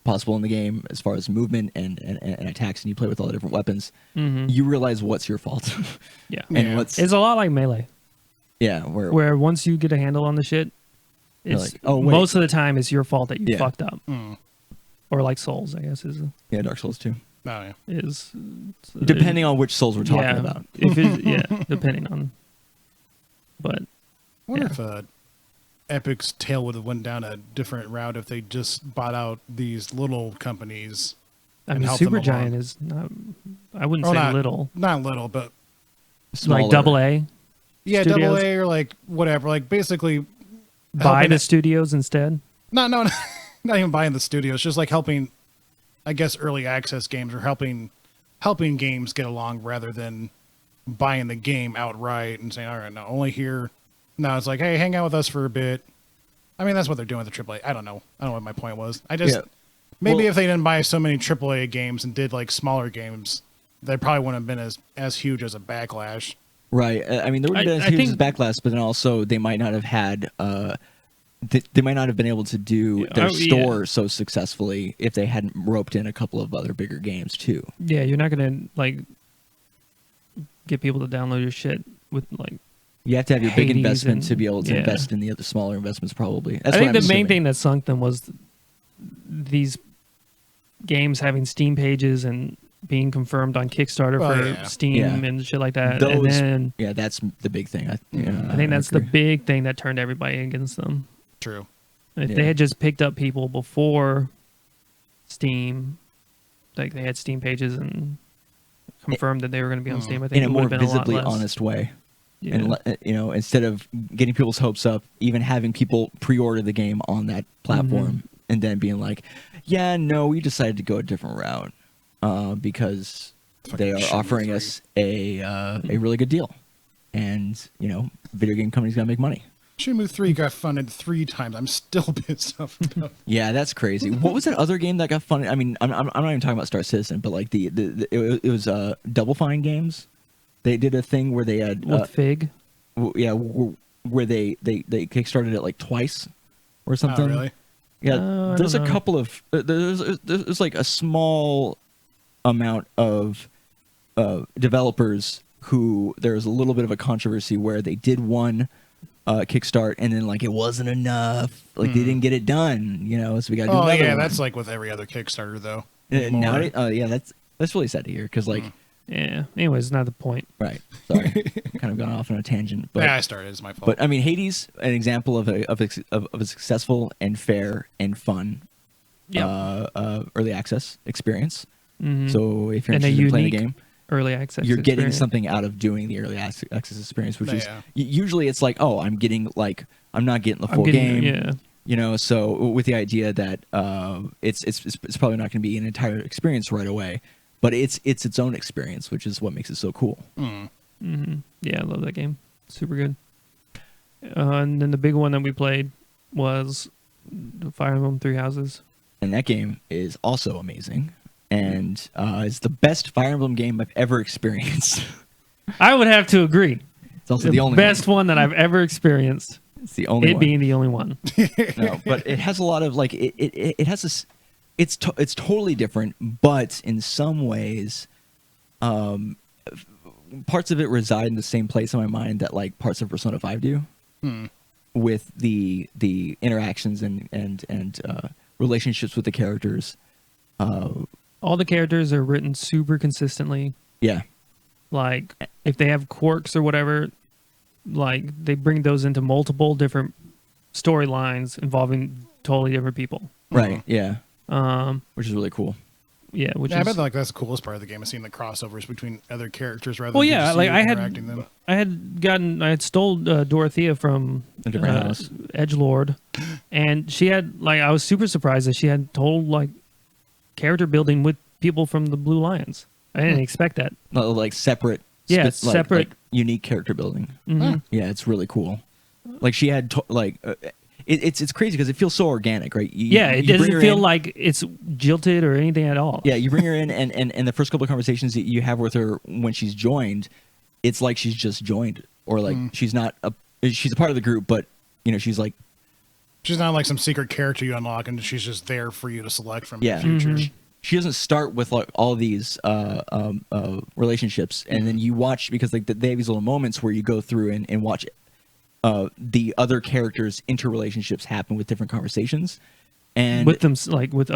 possible in the game as far as movement and attacks, and you play with all the different weapons, you realize what's your fault. Yeah. And Yeah. what's It's a lot like Melee, yeah, where once you get a handle on the shit, You're it's like, "Oh, wait." most of the time it's your fault that you Yeah. fucked up. Or like Souls, I guess yeah, Dark Souls 2. Oh, yeah. is Depending on which Souls we're talking yeah, about. If it's, depending on. But I wonder Yeah. if Epic's tail would have went down a different route if they just bought out these little companies. I and mean, help them Supergiant along. is not. I wouldn't Or say not- little. Not little, but Smaller. Like double A. yeah, Studios? double A or like whatever. Like basically, Buy helping the it- studios instead. no, not even buying the studios. Just like helping, I guess, early access games or helping games get along rather than buying the game outright and saying, "All right, no, only here." No, it's like, "Hey, hang out with us for a bit." I mean, that's what they're doing with the AAA. I don't know what my point was. I just Yeah. maybe Well- if they didn't buy so many AAA games and did like smaller games, they probably wouldn't have been as huge as a backlash. Right. I mean, there would have been I as huge think- as backlash, but then also they might not have had. They might not have been able to do their store so successfully if they hadn't roped in a couple of other bigger games too. Yeah, you're not gonna like get people to download your shit with like. You have to have your big Hades investment and- to be able to yeah. invest in the other smaller investments, probably. That's I think what I'm the main assuming. thing that sunk them was these games having Steam pages and being confirmed on Kickstarter Well, for yeah. Steam Yeah. and shit like that. Those, and then yeah, that's the big thing. I I think that's the agree. big thing that turned everybody against them. True. If Yeah. they had just picked up people before Steam, like they had Steam pages and confirmed that they were going to be on Steam, I think in a it would more have been a lot visibly less. honest way. Yeah. And instead of getting people's hopes up, even having people pre-order the game on that platform, and then being like, "Yeah, no, we decided to go a different route because they are offering us a really good deal, and video game companies gotta make money." Shenmue 3 got funded 3 times. I'm still pissed off about it. Yeah, that's crazy. What was that other game that got funded? I mean, I'm not even talking about Star Citizen, but like it was Double Fine Games. They did a thing where they had With Fig. where they kickstarted it like twice or something. Oh, really? Yeah, I there's a don't know. couple of there's like a small amount of developers who there's a little bit of a controversy where they did one kickstart and then like it wasn't enough, like they didn't get it done, so we got to do Oh, another yeah, one. that's like with every other Kickstarter, though. Nowadays, yeah, that's really sad to hear because like Yeah. Anyways, not the point. right, sorry, kind of gone off on a tangent, but Yeah, I started. It's my fault. But I mean, Hades, an example of a successful and fair and fun early access experience. Mhm. So if you're And a interested in playing the unique game, Early access. you're getting experience. something out of doing the early access experience, which is Yeah. usually it's like, oh, I'm not getting the I'm full getting- game. Yeah. So with the idea that it's probably not going to be an entire experience right away, but it's its own experience, which is what makes it so cool. Yeah, I love that game. Super good. And then the big one that we played was Fire Emblem Three Houses. And that game is also amazing, and it's the best Fire Emblem game I've ever experienced. I would have to agree. It's also the only best one that I've ever experienced. It's the only It one. being the only one. No, but it has a lot of like it has this. It's totally different, but in some ways, parts of it reside in the same place in my mind that like parts of Persona 5 do, with the interactions and relationships with the characters. All the characters are written super consistently. Yeah, Like if they have quirks or whatever, like they bring those into multiple different storylines involving totally different people. right. Yeah, Um, which is really cool. yeah, which Yeah, I is bet like that's the coolest part of the game is seeing the crossovers between other characters rather well, than yeah. just Like you interacting them. I had stole Dorothea from A different house. Edgelord, and she had like I was super surprised that she had total like character building with people from the Blue Lions. I didn't expect that. Like separate. Yeah, like separate. unique character building. Mhm. Yeah, it's really cool. Like she had it's crazy because it feels so organic, right? Yeah, it you bring doesn't her feel in- like it's jilted or anything at all. Yeah, you bring her in, and the first couple of conversations that you have with her when she's joined, it's like she's just joined, or like she's not she's a part of the group, but she's like She's not like some secret character you unlock, and she's just there for you to select from Yeah. in the future. she doesn't start with like all these relationships, and then you watch because like they have these little moments where you go through and watch the other characters' interrelationships happen with different conversations, and with them like with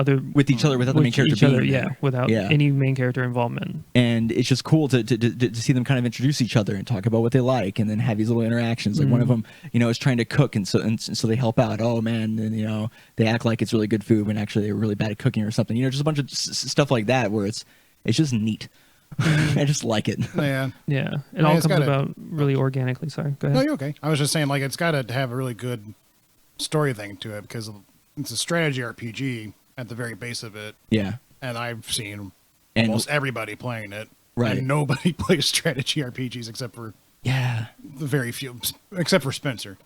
each other without the main character each other, being yeah, there. without Yeah. any main character involvement. And it's just cool to see them kind of introduce each other and talk about what they like, and then have these little interactions. Like one of them, is trying to cook, and so they help out. Oh man, and they act like it's really good food when actually they're really bad at cooking or something. Just a bunch of stuff like that where it's just neat. I just like it. Yeah. Yeah, it mean, all it's comes gotta- about really organically. Sorry, go No, ahead. you're okay. I was just saying, like, it's got to have a really good story thing to it because it's a strategy RPG at the very base of it, Yeah, and I've seen and almost everybody playing it. Right. And nobody plays strategy RPGs except for yeah. the very few, except for Spencer.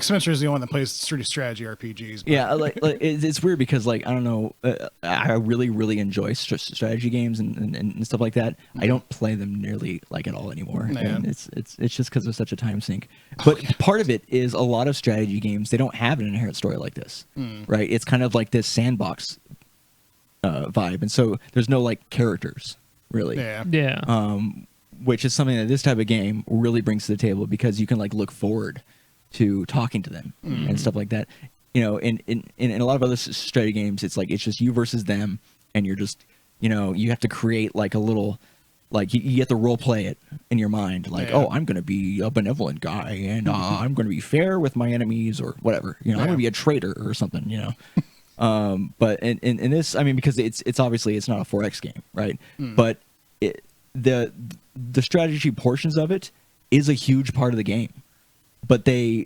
Spencer is the one that plays strategy RPGs. but- Yeah, like it's weird because like I don't know, I really enjoy strategy games and stuff like that. I don't play them nearly like at all anymore, Yeah. and it's just because it's such a time sink. But part of it is a lot of strategy games they don't have an inherent story like this, right? It's kind of like this sandbox vibe, and so there's no like characters really. Yeah. Yeah, Which is something that this type of game really brings to the table because you can like look forward to talking to them and stuff like that. In a lot of other strategy games, it's like it's just you versus them, and you're just you have to create like a little like you have to role play it in your mind, like Yeah. oh, I'm going to be a benevolent guy, and I'm going to be fair with my enemies or whatever. I'm going to be a traitor or something. But in this, I mean, because it's obviously it's not a 4X game, right? But the strategy portions of it is a huge part of the game, but they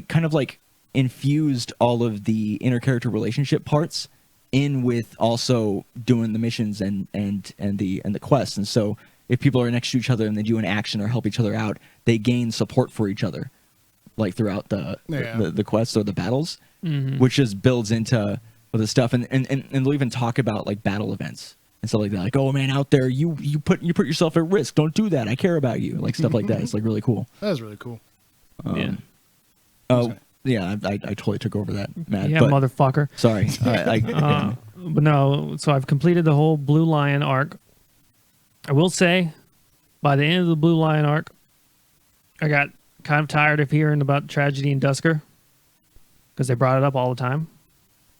kind of like infused all of the inter-character relationship parts in with also doing the missions and the quests. And so if people are next to each other and they do an action or help each other out, they gain support for each other, like throughout the quests or the battles, which just builds into the stuff. And they'll even talk about like battle events and stuff like that. Like, oh man, out there, you put yourself at risk. Don't do that. I care about you. Like stuff like that. It's like really cool. That is really cool. Oh yeah, I totally took over that, Matt. Yeah, but, motherfucker. Sorry. But no, so I've completed the whole Blue Lion arc. I will say, by the end of the Blue Lion arc, I got kind of tired of hearing about tragedy in Dusker because they brought it up all the time.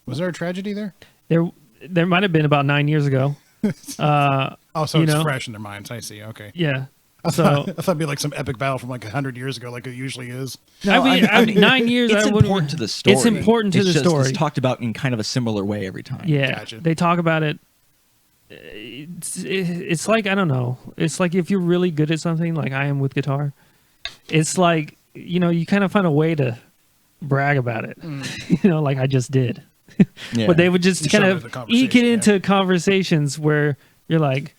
Was there a tragedy there? There might have been about 9 years ago. So it's fresh in their minds. I see. Okay. Yeah. I thought it'd be like some epic battle from like 100 years ago, like it usually is. No, I mean 9 years. It's important to the story. It's important to the story. It's talked about in kind of a similar way every time. Yeah, gotcha. They talk about it. It's like, I don't know. It's like if you're really good at something, like I am with guitar. It's like, you kind of find a way to brag about it. Like I just did. Yeah. But they would just kind of eke it into conversations where you're like,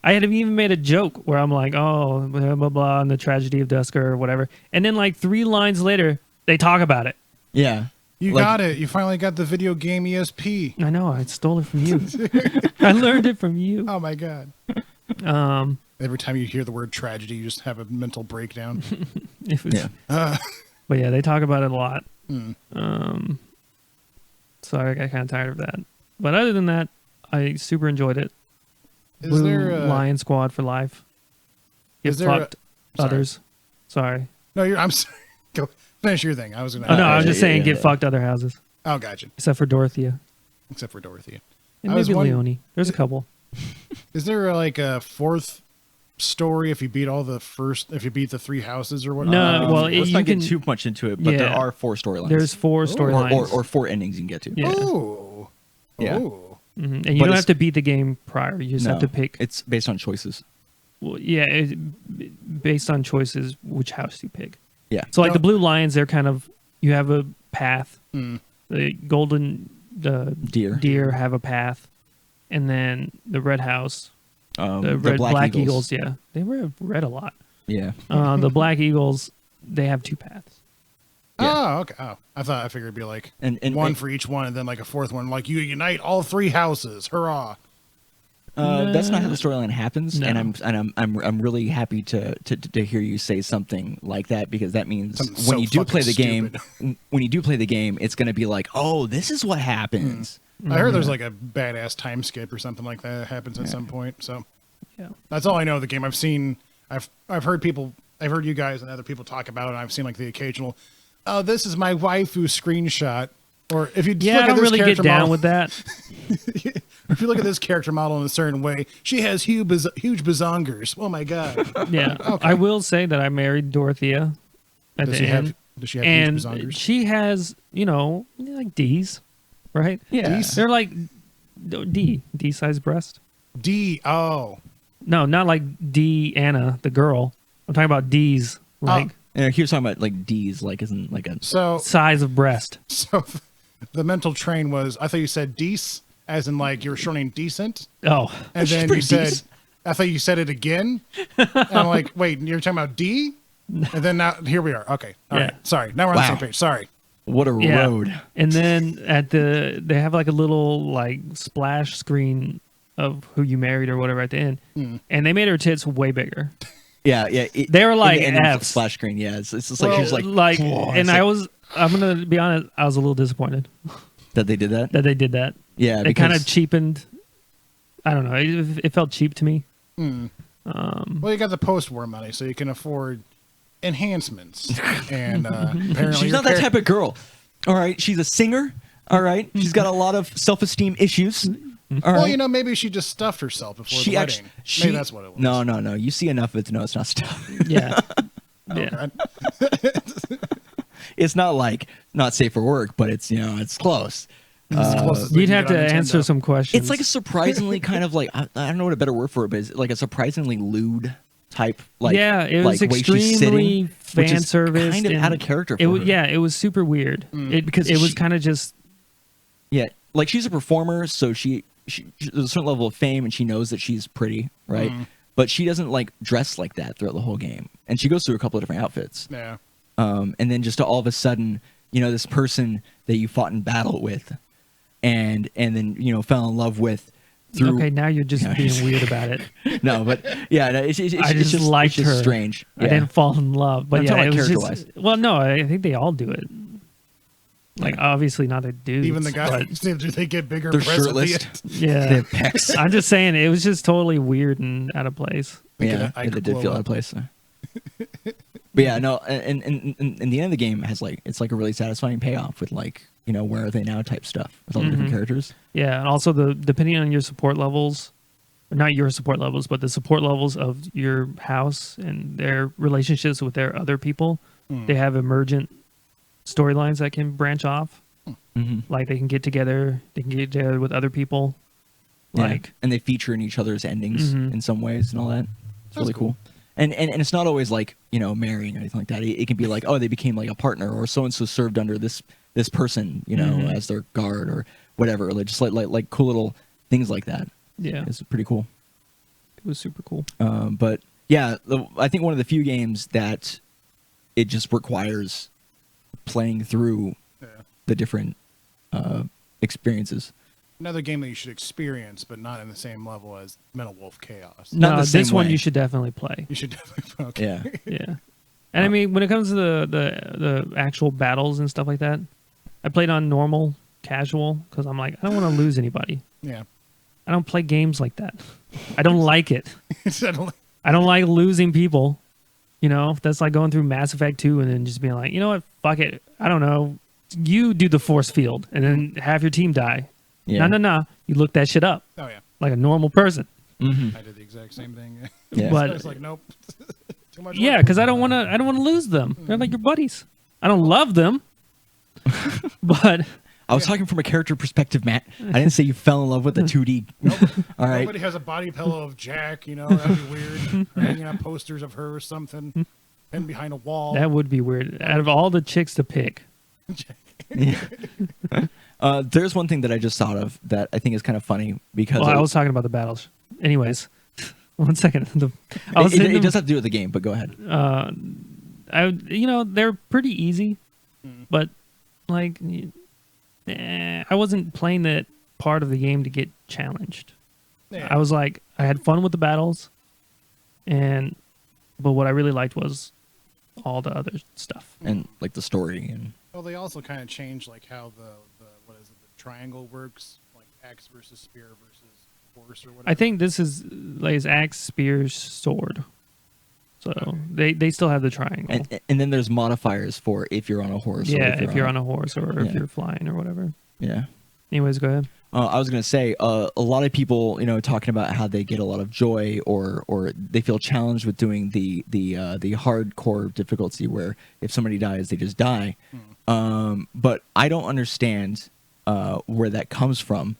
I had even made a joke where I'm like, oh, blah, blah, blah, and the tragedy of Dusker or whatever. And then like 3 lines later, they talk about it. Yeah. You got it. You finally got the video game ESP. I know. I stole it from you. I learned it from you. Oh, my God. Every time you hear the word tragedy, you just have a mental breakdown. But yeah, they talk about it a lot. So I got kind of tired of that. But other than that, I super enjoyed it. Is there Lion Squad for life? Get fucked others. Sorry. No, I'm sorry. Go finish your thing. I was gonna. Oh no, I was just saying get fucked other houses. Oh, gotcha. Except for Dorothea. And maybe Leonie. There's a couple. Is there like a fourth story if you beat the 3 houses or whatnot? No, well, let's not get too much into it, but there are 4 storylines. There's 4 storylines. Or 4 endings you can get to. Yeah. Oh. Yeah. Oh. And you don't have to beat the game prior. You just have to pick. It's based on choices. Well, yeah, based on choices, which house you pick. Yeah. So like the Blue Lions, they're kind of, you have a path. The golden deer have a path, and then the red house, the black eagles. Yeah, they were red a lot. Yeah. The black eagles, they have 2 paths. Yeah. Oh, okay. Oh, I figured it'd be like one for each one, and then like a 4th one, like you unite all 3 houses. Hurrah! That's not how the storyline happens, and I'm really happy to hear you say something like that, because that means when you do play the game, it's going to be like, oh, this is what happens. I heard there's like a badass time skip or something like that happens at some point. So that's all I know of the game. I've heard you guys and other people talk about it, and I've seen like the occasional, oh, this is my waifu screenshot. Or if you look I at don't this really get down model, with that. If you look at this character model in a certain way, she has huge bazongers. Oh my god! Yeah, okay. I will say that I married Dorothea at the end. Does she have and huge bazongers? She has, like D's, right? Yeah, D's? They're like D-size breast. D. Oh, no, not like D Anna the girl. I'm talking about D's, like. And he was talking about like D's, like isn't like a size of breast. So the mental train was, I thought you said dece, as in like you were shortening decent. Oh, and then you said, I thought you said it again. And I'm like, wait, you're talking about D? And then now here we are. Okay, all right. Sorry, now we're on the same page. Sorry. What a road. And then they have like a little like splash screen of who you married or whatever at the end, and they made her tits way bigger. Yeah. They were like F splash screen. Yeah, it's just like she's like, and I'm gonna be honest, I was a little disappointed that they did that. Yeah, they kind of cheapened. I don't know. It felt cheap to me. Well, you got the post-war money, so you can afford enhancements. And apparently, she's not that type of girl. All right, she's a singer. All right, she's got a lot of self-esteem issues. Well, maybe she just stuffed herself before the wedding. Maybe that's what it was. No. You see enough of it to know it's not stuff. Yeah. Yeah. It's not like not safe for work, but it's it's close. It's the closest they You'd can have get to on answer Nintendo. some questions. It's like a surprisingly kind of like I don't know what a better word for it, but it's like a surprisingly lewd type. Like yeah, it was like way she's extremely sitting, which fan is service. kind of out of character for her. Yeah, it was super weird. Because It was she- kind of just Yeah, like she's a performer, so she there's a certain level of fame, and she knows that she's pretty, right? But she doesn't like dress like that throughout the whole game, and she goes through a couple of different outfits. Yeah. And then just to all of a sudden, this person that you fought in battle with, and then fell in love with through. okay. Now you're just Yeah. being weird about it. No, but yeah, no, it's I just liked it's just her. strange. I didn't fall in love, but I'm yeah, talking it about was character-wise. just. Well, no, I think they all do it. Like obviously not a dude. Even the guys, do they get bigger They're breasts at the shirtless. end? They Yeah, have pecs. I'm just saying it was just totally weird and out of place. Yeah, I it could did blow feel out up. of place. But yeah, no, and the end of the game has it's like a really satisfying payoff with where are they now type stuff with all the different characters. Yeah, and also depending on your support levels, or not your support levels, but the support levels of your house and their relationships with their other people, they have emergent storylines that can branch off. Like they can get together with other people. Yeah. Like And they feature in each other's endings in some ways and all that. It's really cool. And it's not always marrying or anything like that. It can be like, oh, they became like a partner, or so and so served under this person, as their guard or whatever. Like just like cool little things like that. yeah, It's pretty cool. it was super cool. But yeah, I think one of the few games that it just requires playing through Yeah. the different experiences. Another game that you should experience, but not in the same level as Metal Wolf Chaos. Not No, the this same one way. you should definitely play. You should definitely. Okay. Yeah. Yeah. And I mean, when it comes to the actual battles and stuff like that, I played on normal, casual, because I'm like, I don't want to lose anybody. Yeah. I don't play games like that. I don't like it. Suddenly- I don't like losing people. That's like going through Mass Effect 2 and then just being like, you know what, fuck it. I don't know. You do the force field and then have your team die. Yeah. No. You look that shit up oh yeah, like a normal person. Mm-hmm. I did the exact same thing. Yeah. But- I was like, nope. Too much. Yeah, work. because I don't want to lose them. They're like your buddies. I don't love them, but I was talking from a character perspective, Matt. I didn't say you fell in love with the 2D. All right. Nobody has a body pillow of Jack. That'd be weird. Or hanging out posters of her or something, and behind a wall. that would be weird. Out of all the chicks to pick, There's one thing that I just thought of that I think is kind of funny because well, I was talking about the battles. Anyways, one second. it does have to do with the game, but go ahead. They're pretty easy, but like, I wasn't playing that part of the game to get challenged. Yeah. I was like, I had fun with the battles, but what I really liked was all the other stuff. And like the story and Well, they also kind of changed like how the what is it, the triangle works, like axe versus spear versus horse or whatever. I think this is like his axe, spear, sword. So they still have the triangle. and then there's modifiers for if you're on a horse. yeah, or if you're on a horse or if Yeah. you're flying or whatever. Yeah. Anyways, go ahead. I was gonna say a lot of people, talking about how they get a lot of joy or they feel challenged with doing the hardcore difficulty where if somebody dies they just die. But I don't understand where that comes from,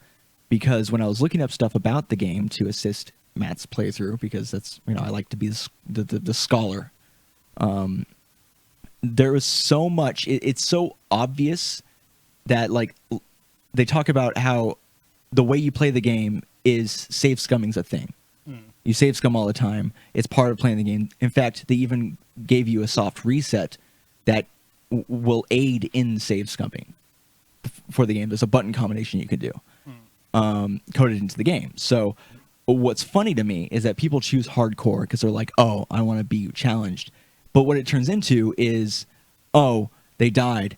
because when I was looking up stuff about the game to assist Matt's playthrough, because that's I like to be the scholar. There was so much. It's so obvious that they talk about how the way you play the game is save scumming's a thing. You save scum all the time. It's part of playing the game. In fact, they even gave you a soft reset that will aid in save scumming for the game. There's a button combination you can do coded into the game. So what's funny to me is that people choose hardcore because they're like, oh, I want to be challenged. But what it turns into is, oh, they died.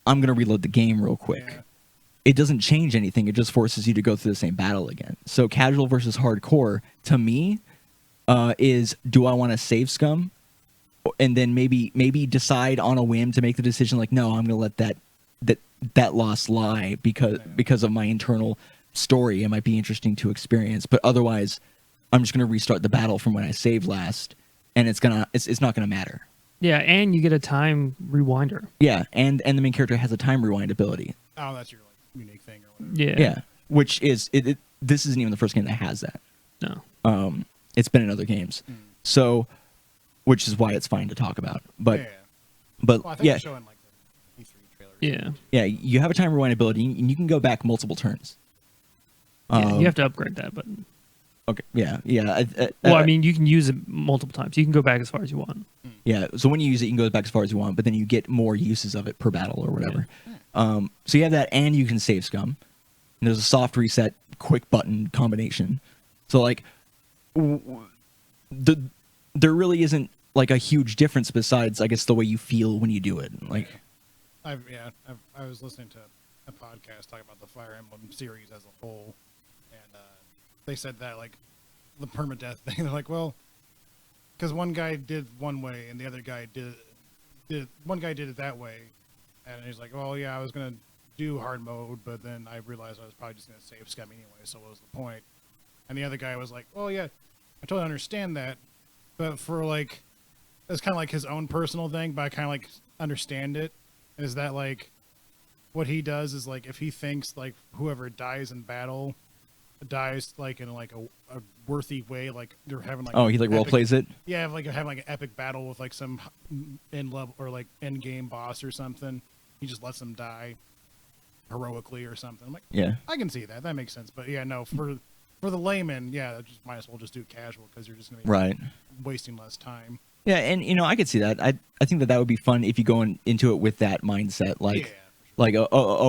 I'm going to reload the game real quick. Yeah. It doesn't change anything. It just forces you to go through the same battle again. So casual versus hardcore, to me, is do I want to save scum? And then maybe decide on a whim to make the decision like, no, I'm going to let that loss lie because of my internal story. It might be interesting to experience. But otherwise, I'm just going to restart the battle from when I saved last. And it's not going to matter. Yeah, and you get a time rewinder. Yeah, and the main character has a time rewind ability. Oh, that's your unique thing or whatever. Yeah. Which is this isn't even the first game that has that. No. It's been in other games. So, which is why it's fine to talk about. But Well, I think yeah, they're showing like the E3 trailer. Yeah. you have a time rewind ability, and you can go back multiple turns. Yeah, you have to upgrade that, but Okay. Yeah. well, I mean, you can use it multiple times. You can go back as far as you want. Yeah. So when you use it, you can go back as far as you want, but then you get more uses of it per battle or whatever. So you have that, and you can save scum. And there's a soft reset, quick button combination. So like, there really isn't like a huge difference besides, I guess, the way you feel when you do it. Like, I was listening to a podcast talking about the Fire Emblem series as a whole, and they said that like the permadeath thing. They're like, well, because one guy did one way and the other guy did one guy did it that way, and he's like, well, yeah, I was gonna do hard mode, but then I realized I was probably just gonna save scum anyway, so what was the point? And the other guy was like, well, yeah, I totally understand that, but for like, it's kind of like his own personal thing, but I kind of like understand it. Is that like what he does is like if he thinks like whoever dies in battle dies like in like a worthy way, like they're having like he like role plays it. Yeah, like having like an epic battle with like some end level or like end game boss or something. He just lets them die heroically or something. I'm like, Yeah. I can see that. That makes sense. But yeah, no, for the layman, yeah, just might as well just do casual because you're just gonna be wasting less time. Yeah, and I could see that. I think that would be fun if you go into it with that mindset, like, Yeah, for sure.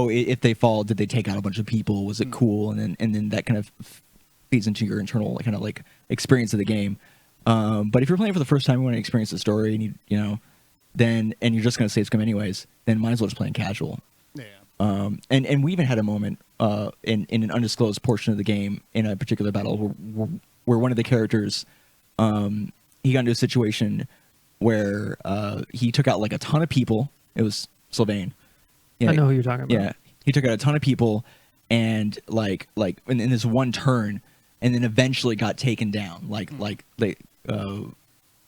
like if they fall, did they take out a bunch of people? Was it cool? And then that kind of feeds into your internal kind of like experience of the game. But if you're playing for the first time, you want to experience the story, and then you're just gonna save scum anyways, then might as well just play in casual. Yeah. And we even had a moment in an undisclosed portion of the game in a particular battle where one of the characters he got into a situation where he took out like a ton of people. It was Sylvain. Yeah, I know who you're talking about. Yeah, he took out a ton of people, and like in this one turn, and then eventually got taken down. It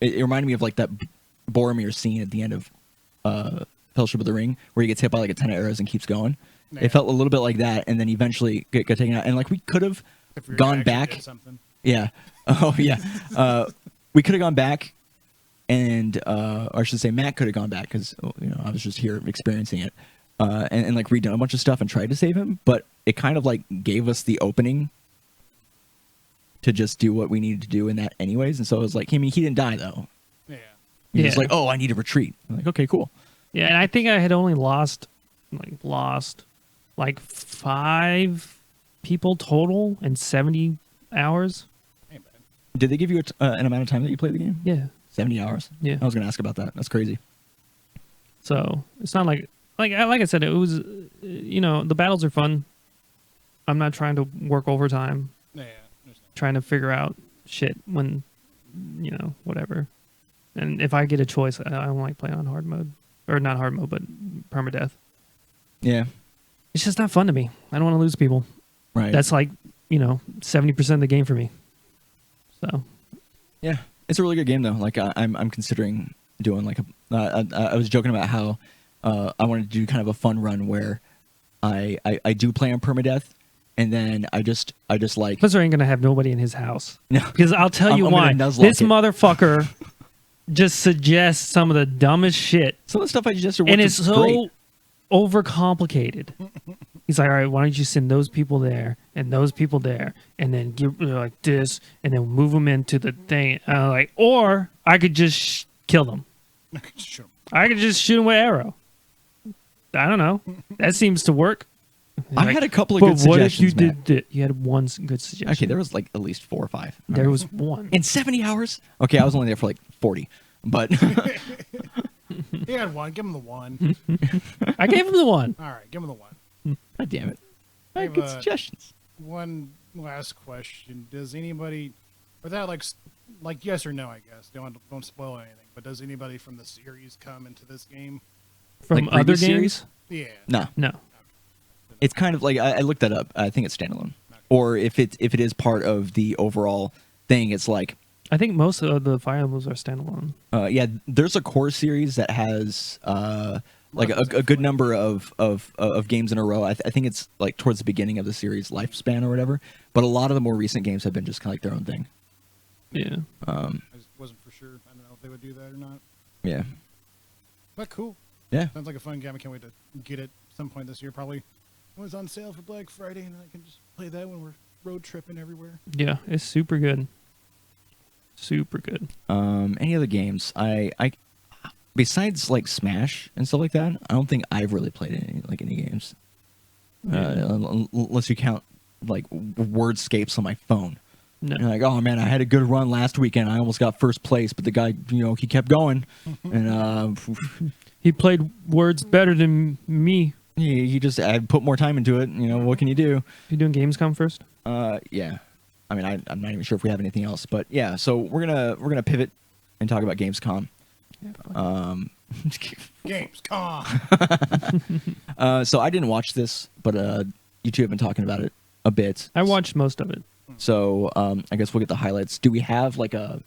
reminded me of like that Boromir scene at the end of Fellowship of the Ring, where he gets hit by like a ton of arrows and keeps going. Yeah. It felt a little bit like that, and then eventually got taken out. And like we could have gone back. Yeah. Oh yeah. We could have gone back, and or I should say Matt could have gone back because I was just here experiencing it, and like redone a bunch of stuff and tried to save him, but it kind of like gave us the opening to just do what we needed to do in that anyways. And so it was like, I mean, he didn't die though. Yeah. He was like, oh, I need to retreat. I'm like, okay, cool. Yeah, and I think I had only lost like 5 people total in 70 hours. Ain't bad. Did they give you an amount of time that you played the game? Yeah. 70 hours? Yeah. I was going to ask about that. That's crazy. So it's not like I said, it was, the battles are fun. I'm not trying to work overtime, Yeah. trying to figure out shit when, whatever. And if I get a choice, I don't like playing on hard mode. Or not hard mode, but permadeath. Yeah. It's just not fun to me. I don't want to lose people. Right. That's like, 70% of the game for me. So. Yeah. It's a really good game though. Like I'm considering doing like I was joking about how I wanted to do kind of a fun run where I do play on permadeath, and then I just like Spencer ain't gonna have nobody in his house. No. Because I'll tell you I'm why. gonna nuzlocke This it. motherfucker just suggests some of the dumbest shit. some of the stuff I suggested And works it's so great. overcomplicated. He's like, all right, why don't you send those people there and those people there, and then give like this, and then move them into the thing. Or I could just kill them. Sure. I could just shoot them with arrow. I don't know. That seems to work. I had a couple of but good what if you suggestions, Matt. did? You had one good suggestion. Okay, there was like at least 4 or 5. There was one. In 70 hours? Okay, I was only there for like 40. But He had one. Give him the one. I gave him the one. All right, give him the one. God damn it. I had I've, good suggestions. One last question: does anybody, without like yes or no, I guess don't spoil anything, but does anybody from the series come into this game? From Like other previous games? Yeah. No. No. It's kind of like I looked that up. I think it's standalone. Or if it is part of the overall thing, it's like I think most of the Fire Emblems are standalone. yeah, there's a core series that has like a good number of games in a row. I think it's like towards the beginning of the series lifespan or whatever. But a lot of the more recent games have been just kind of like their own thing. Yeah. I just wasn't for sure. I don't know if they would do that or not. Yeah. But cool. Yeah. Sounds like a fun game. I can't wait to get it some point this year. Probably when it's on sale for Black Friday, and I can just play that when we're road tripping everywhere. Yeah, it's super good. Super good. Any other games? I besides like Smash and stuff like that, I don't think I've really played any games. Unless you count like Wordscapes on my phone. No. You're like, oh man, I had a good run last weekend. I almost got first place, but the guy, he kept going, and He played Words better than me. he just I put more time into it. What can you do? You doing Gamescom first? Yeah. I mean, I'm not even sure if we have anything else, but yeah. So we're gonna pivot and talk about Gamescom. Gamescom. So I didn't watch this, but you two have been talking about it a bit. I watched most of it. So I guess we'll get the highlights. Do we have like an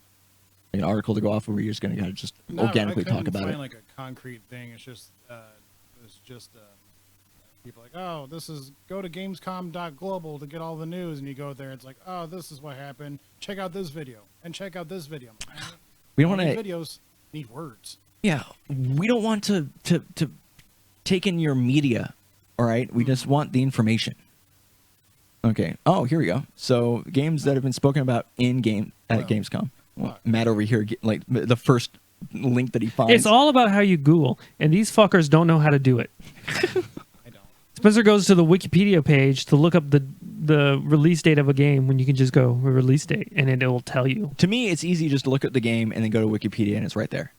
article to go off, or we're just going to kind of just organically talk about it? Like a concrete thing. It's just people like, oh, go to Gamescom.global to get all the news, and you go there. It's like, oh, this is what happened. Check out this video and check out this video. We don't want to videos need words. Yeah, we don't want to take in your media. All right, we just want the information. Okay. Oh, here we go. So games that have been spoken about in game at Gamescom. Well, Matt over here, like the first link that he finds. It's all about how you Google, and these fuckers don't know how to do it. I don't. Spencer goes to the Wikipedia page to look up the release date of a game when you can just go release date, and it will tell you. To me, it's easy just to look at the game and then go to Wikipedia, and it's right there.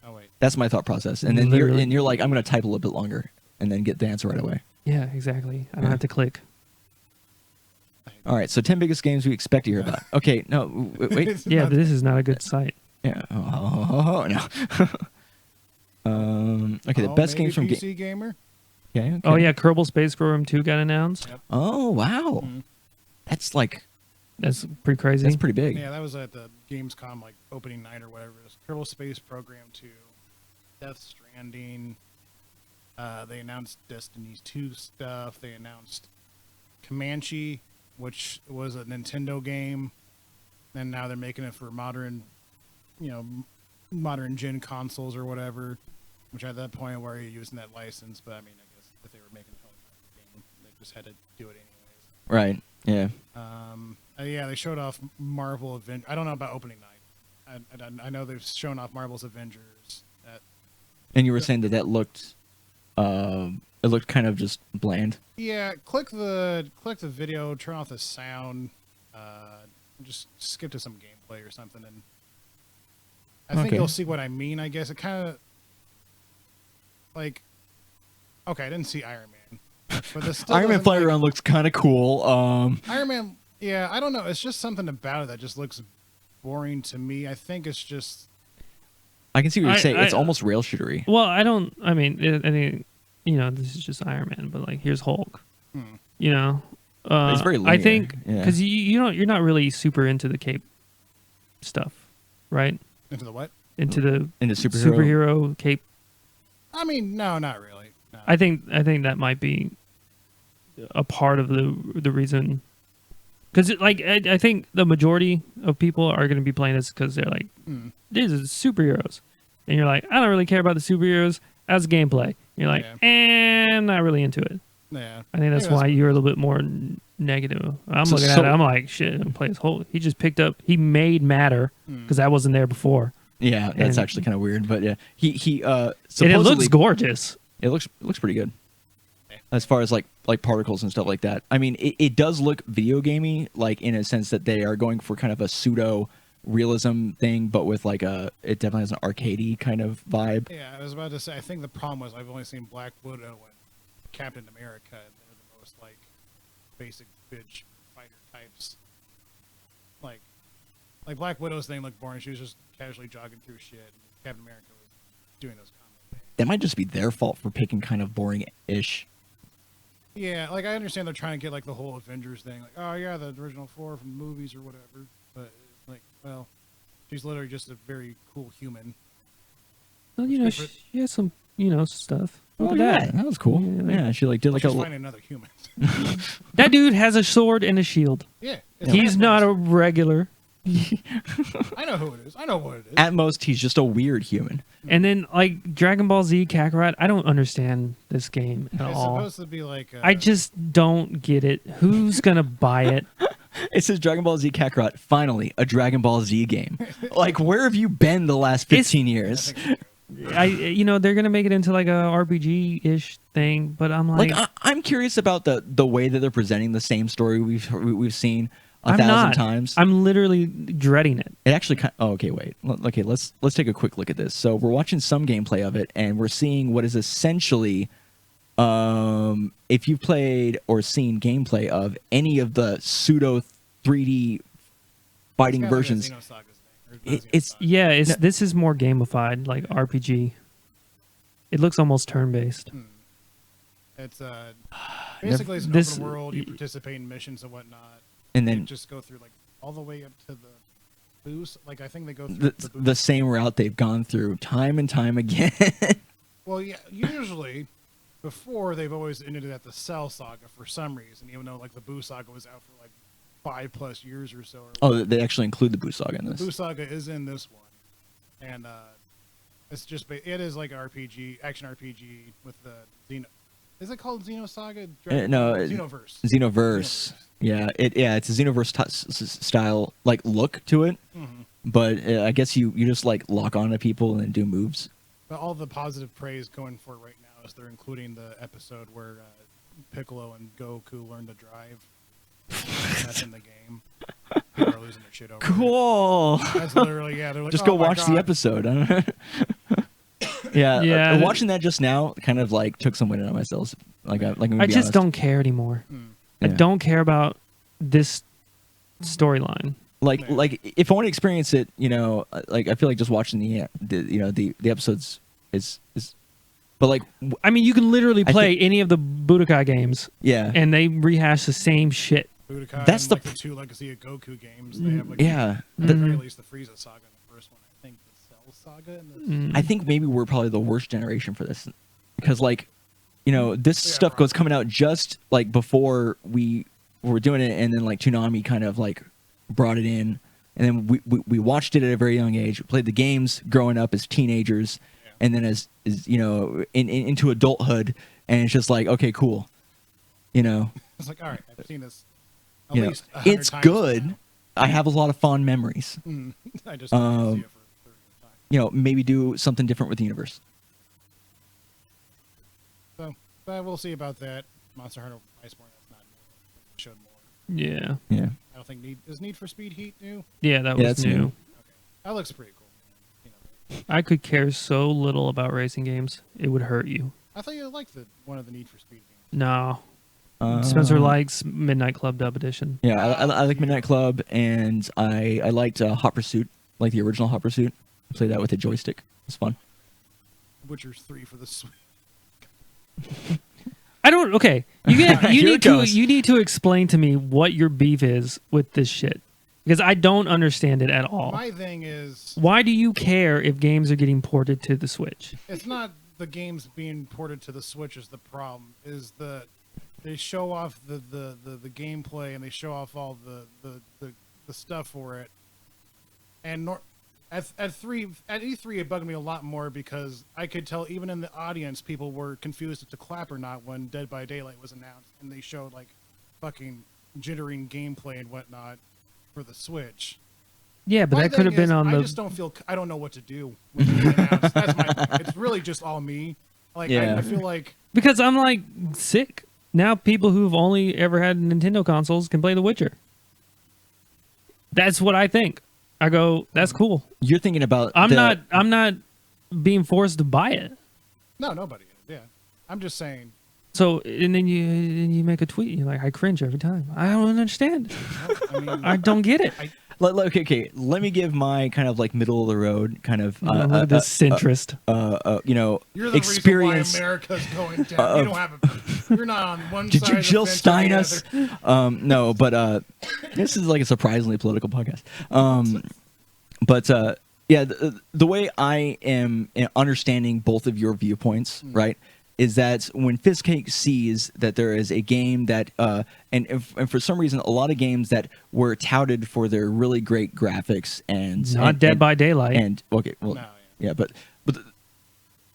Oh wait. That's my thought process. And then Literally. you're like, I'm going to type a little bit longer, and then get the answer right away. Yeah, exactly. I don't have to click. All right, so 10 biggest games we expect to hear about. Okay, no, wait. Yeah, this is not a good site. Yeah. Oh, no. Okay, the best games from PC Gamer. Okay. Oh yeah, Kerbal Space Program 2 got announced. Yep. Oh wow, that's pretty crazy. that's pretty big. Yeah, that was at the Gamescom like opening night or whatever. It was Kerbal Space Program 2, Death Stranding. They announced Destiny's 2 stuff. They announced Comanche, which was a Nintendo game, and now they're making it for modern gen consoles or whatever. Which at that point, where you're using that license, but I mean, I guess if they were making a game, they just had to do it anyways. Right. Yeah. Yeah, they showed off Marvel Avengers. I don't know about opening night. I know they've shown off Marvel's Avengers. And you were saying that looked, it looked kind of just bland. Yeah, click the video, turn off the sound, just skip to some gameplay or something, and I think you'll see what I mean. I guess it kind of like, okay, I didn't see Iron Man, but this Iron Man flying around looks kind of cool. Iron Man, yeah, I don't know. It's just something about it that just looks boring to me. I think it's just. I can see what you're saying. It's almost rail shootery. Well, I think this is just Iron Man, but like here's Hulk. It's very linear. I think because you're not really super into the cape stuff, right? Into the what? Into superhero cape. I mean, no, not really. No. I think that might be a part of the reason, because like I think the majority of people are going to be playing this because they're like, these are superheroes, and you're like, I don't really care about the superheroes as gameplay. You're like, not really into it. Yeah, I think that's why you're a little bit more negative. I'm looking at it. I'm like, shit, I'm playing Hulk. He made Matter because I wasn't there before. Yeah, that's actually kind of weird, but yeah, he supposedly, and it looks gorgeous. It looks pretty good, as far as like particles and stuff like that. I mean, it does look video gamey, like in a sense that they are going for kind of a pseudo realism thing, but with like it definitely has an arcadey kind of vibe. Yeah, I was about to say. I think the problem was I've only seen Black Widow and Captain America. And they're the most like basic bitch fighter types. Like Black Widow's thing looked boring. She was just casually jogging through shit. And Captain America was doing those combat things. That might just be their fault for picking kind of boring-ish. Yeah, like I understand they're trying to get like the whole Avengers thing, like, oh yeah, the original 4 from the movies or whatever. But like, she's literally just a very cool human. Well, she has some stuff. Look Look at at that. That was cool. Yeah. Yeah, she like did like Just a. finding another human. That dude has a sword and a shield. Yeah. He's not a regular. I know who it is. I know what it is. At most, he's just a weird human. And then like Dragon Ball Z Kakarot, I don't understand this game at It's all. supposed to be like. I just don't get it. Who's gonna buy it? It says Dragon Ball Z Kakarot. Finally, a Dragon Ball Z game. Like, where have you been the last 15 years? They're gonna make it into like a RPG ish thing, but I'm like, I'm curious about the way that they're presenting the same story we've seen a thousand times. I'm literally dreading it. It actually okay, wait. Okay, let's take a quick look at this. So we're watching some gameplay of it, and we're seeing what is essentially, if you've played or seen gameplay of any of the pseudo 3D fighting versions, this is more gamified, like RPG. It looks almost turn-based. It's basically it's an open world. You participate in missions and whatnot, and then you just go through like all the way up to the boost. Like I think they go through the same route they've gone through time and time again. Well, yeah, usually before they've always ended it at the Cell Saga for some reason, even though like the Boo Saga was out for like 5+ years or so. Oh, they actually include the Boo Saga in this. The Boo Saga is in this one, and it's just it is like RPG, action RPG with the Xeno. Is it called Xenosaga? No, Xenoverse. Xenoverse. Yeah, it's a Xenoverse style like look to it, but I guess you just like lock onto people and then do moves. But all the positive praise going for it right now is they're including the episode where Piccolo and Goku learn to drive. That's in the game. People are losing their shit over Cool. it. That's literally they're like, just go watch the episode. Yeah, watching that just now kind of like took some wind out of myself. I just don't care anymore. I don't care about this storyline. Like if I want to experience it, like I feel like just watching the episodes is. But like, I mean, you can literally play any of the Budokai games. Yeah, and they rehash the same shit. Budokai That's and, the like, the 2 Legacy of Goku games. They have like at the very least the Frieza Saga in the first one. I think the Cell Saga in this. I think maybe we're probably the worst generation for this, because like, this stuff goes coming out just like before we were doing it, and then like Toonami kind of like brought it in, and then we watched it at a very young age. We played the games growing up as teenagers, and then as into adulthood, and it's just like, okay, cool, It's like, all right, I've seen this. At least 100 it's times good. now. I have a lot of fond memories. I just don't see it for 30 times. Maybe do something different with the universe. So, but we'll see about that. Monster Hunter Iceborne, that's not new. Showed more. Yeah. Yeah. I don't think is Need for Speed Heat new? Yeah, that was that's new. new. Okay, that looks pretty cool. I could care so little about racing games; it would hurt you. I thought you liked one of the Need for Speed games. No. Spencer likes Midnight Club Dub Edition. Yeah, I like Midnight Club, and I liked Hot Pursuit, like the original Hot Pursuit. I played that with a joystick. It's fun. Witcher 3 for the Switch. I don't. Okay, you need to explain to me what your beef is with this shit, because I don't understand it at all. My thing is, why do you care if games are getting ported to the Switch? It's not the games being ported to the Switch is the problem. Is they show off the gameplay, and they show off all the stuff for it. And at E3 it bugged me a lot more, because I could tell even in the audience people were confused if to clap or not when Dead by Daylight was announced, and they showed like fucking jittering gameplay and whatnot for the Switch. Yeah, but that could have been on I just don't feel. I don't know what to do when it announced. It's really just all me. Like I feel like, because I'm like sick. Now people who've only ever had Nintendo consoles can play The Witcher. That's what I think. I go, that's cool. You're thinking about I'm not being forced to buy it. No, nobody is. Yeah. I'm just saying. So, and then you make a tweet. You're like, I cringe every time. I don't understand. I mean, I don't get it. Okay. Let me give my kind of like middle of the road kind of this centrist. You're the experience. reason why America's going down. You don't have you're not on one Did side. you of Jill the fence or Stein the us? other. No, but this is like a surprisingly political podcast. But Yeah, the way I am understanding both of your viewpoints, right, is that when Fizzcake sees that there is a game that, and for some reason, a lot of games that were touted for their really great graphics and Not Dead by Daylight. and okay, well, No, yeah, but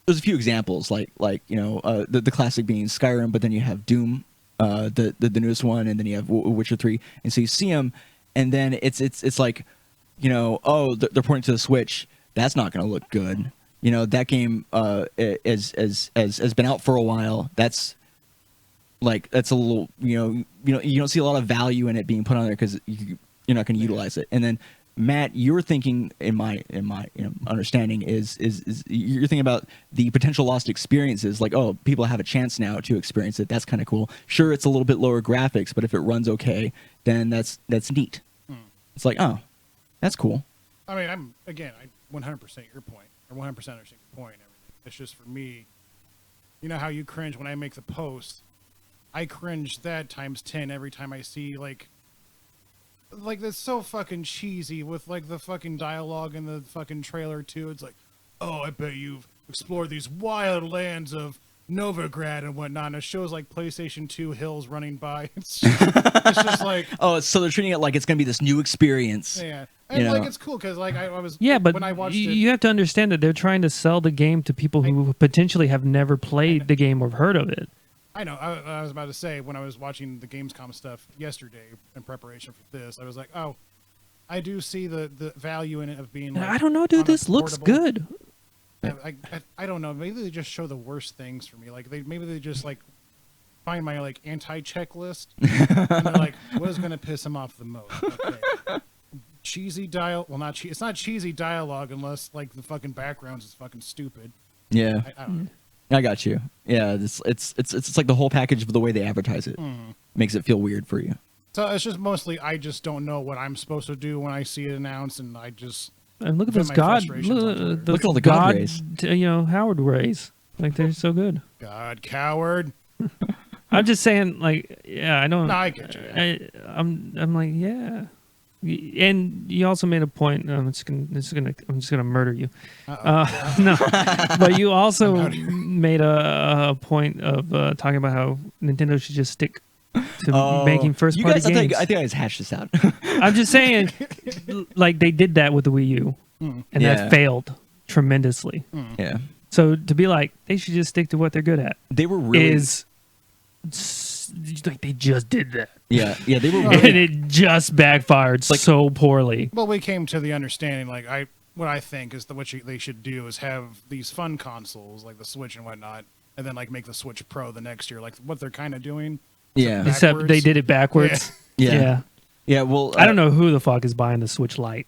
there's a few examples like the classic being Skyrim, but then you have Doom, the newest one, and then you have Witcher 3, and so you see them, and then it's like, oh, they're pointing to the Switch. That's not going to look good. That game has been out for a while. That's a little, you don't see a lot of value in it being put on there because you're not going to utilize it. And then Matt, you're thinking, in my understanding, is you're thinking about the potential lost experiences. Like, oh, people have a chance now to experience it. That's kind of cool. Sure, it's a little bit lower graphics, but if it runs okay, then that's neat. It's like, oh, that's cool. I mean, I 100% your point, or 100% understand your point and everything. It's just for me, you know how you cringe when I make the post? I cringe that times 10 every time I see, like that's so fucking cheesy with, like, the fucking dialogue in the fucking trailer, too. It's like, oh, I bet you've explored these wild lands of Novigrad and whatnot, and it shows, like, PlayStation 2 hills running by. It's just like... Oh, so they're treating it like it's going to be this new experience. Yeah. And, like, it's cool, because, like, I was... Yeah, but when I watched you have to understand that they're trying to sell the game to people who potentially have never played the game or heard of it. I know. I was about to say, when I was watching the Gamescom stuff yesterday in preparation for this, I was like, oh, I do see the value in it of being, like... I don't know, dude. This looks good. I don't know. Maybe they just show the worst things for me. Like, maybe they just, like, find my, like, anti-checklist. And they're like, what is going to piss them off the most? Okay. Cheesy dialogue. Well, it's not cheesy dialogue unless, like, the fucking backgrounds is fucking stupid. Yeah. I don't know. I got you. Yeah, it's like the whole package of the way they advertise it makes it feel weird for you. So it's just mostly I just don't know what I'm supposed to do when I see it announced, and I just... And look at this God. Look at all the God rays. Howard rays. Like, they're so good. God, coward. I'm just saying, like, yeah, I don't... No, I get you. I'm like, yeah. And you also made a point. I'm just gonna murder you. No, but you also made a point of talking about how Nintendo should just stick to making first-party games. I think I just hashed this out. I'm just saying, like, they did that with the Wii U, and that failed tremendously. Yeah. So to be like, they should just stick to what they're good at. They were really like they just did that. Yeah, they were really, and it just backfired so poorly. Well, we came to the understanding, like, what I think is that they should do is have these fun consoles like the Switch and whatnot, and then, like, make the Switch Pro the next year, like what they're kind of doing. Yeah, except they did it backwards. Yeah. Well, I don't know who the fuck is buying the Switch Lite.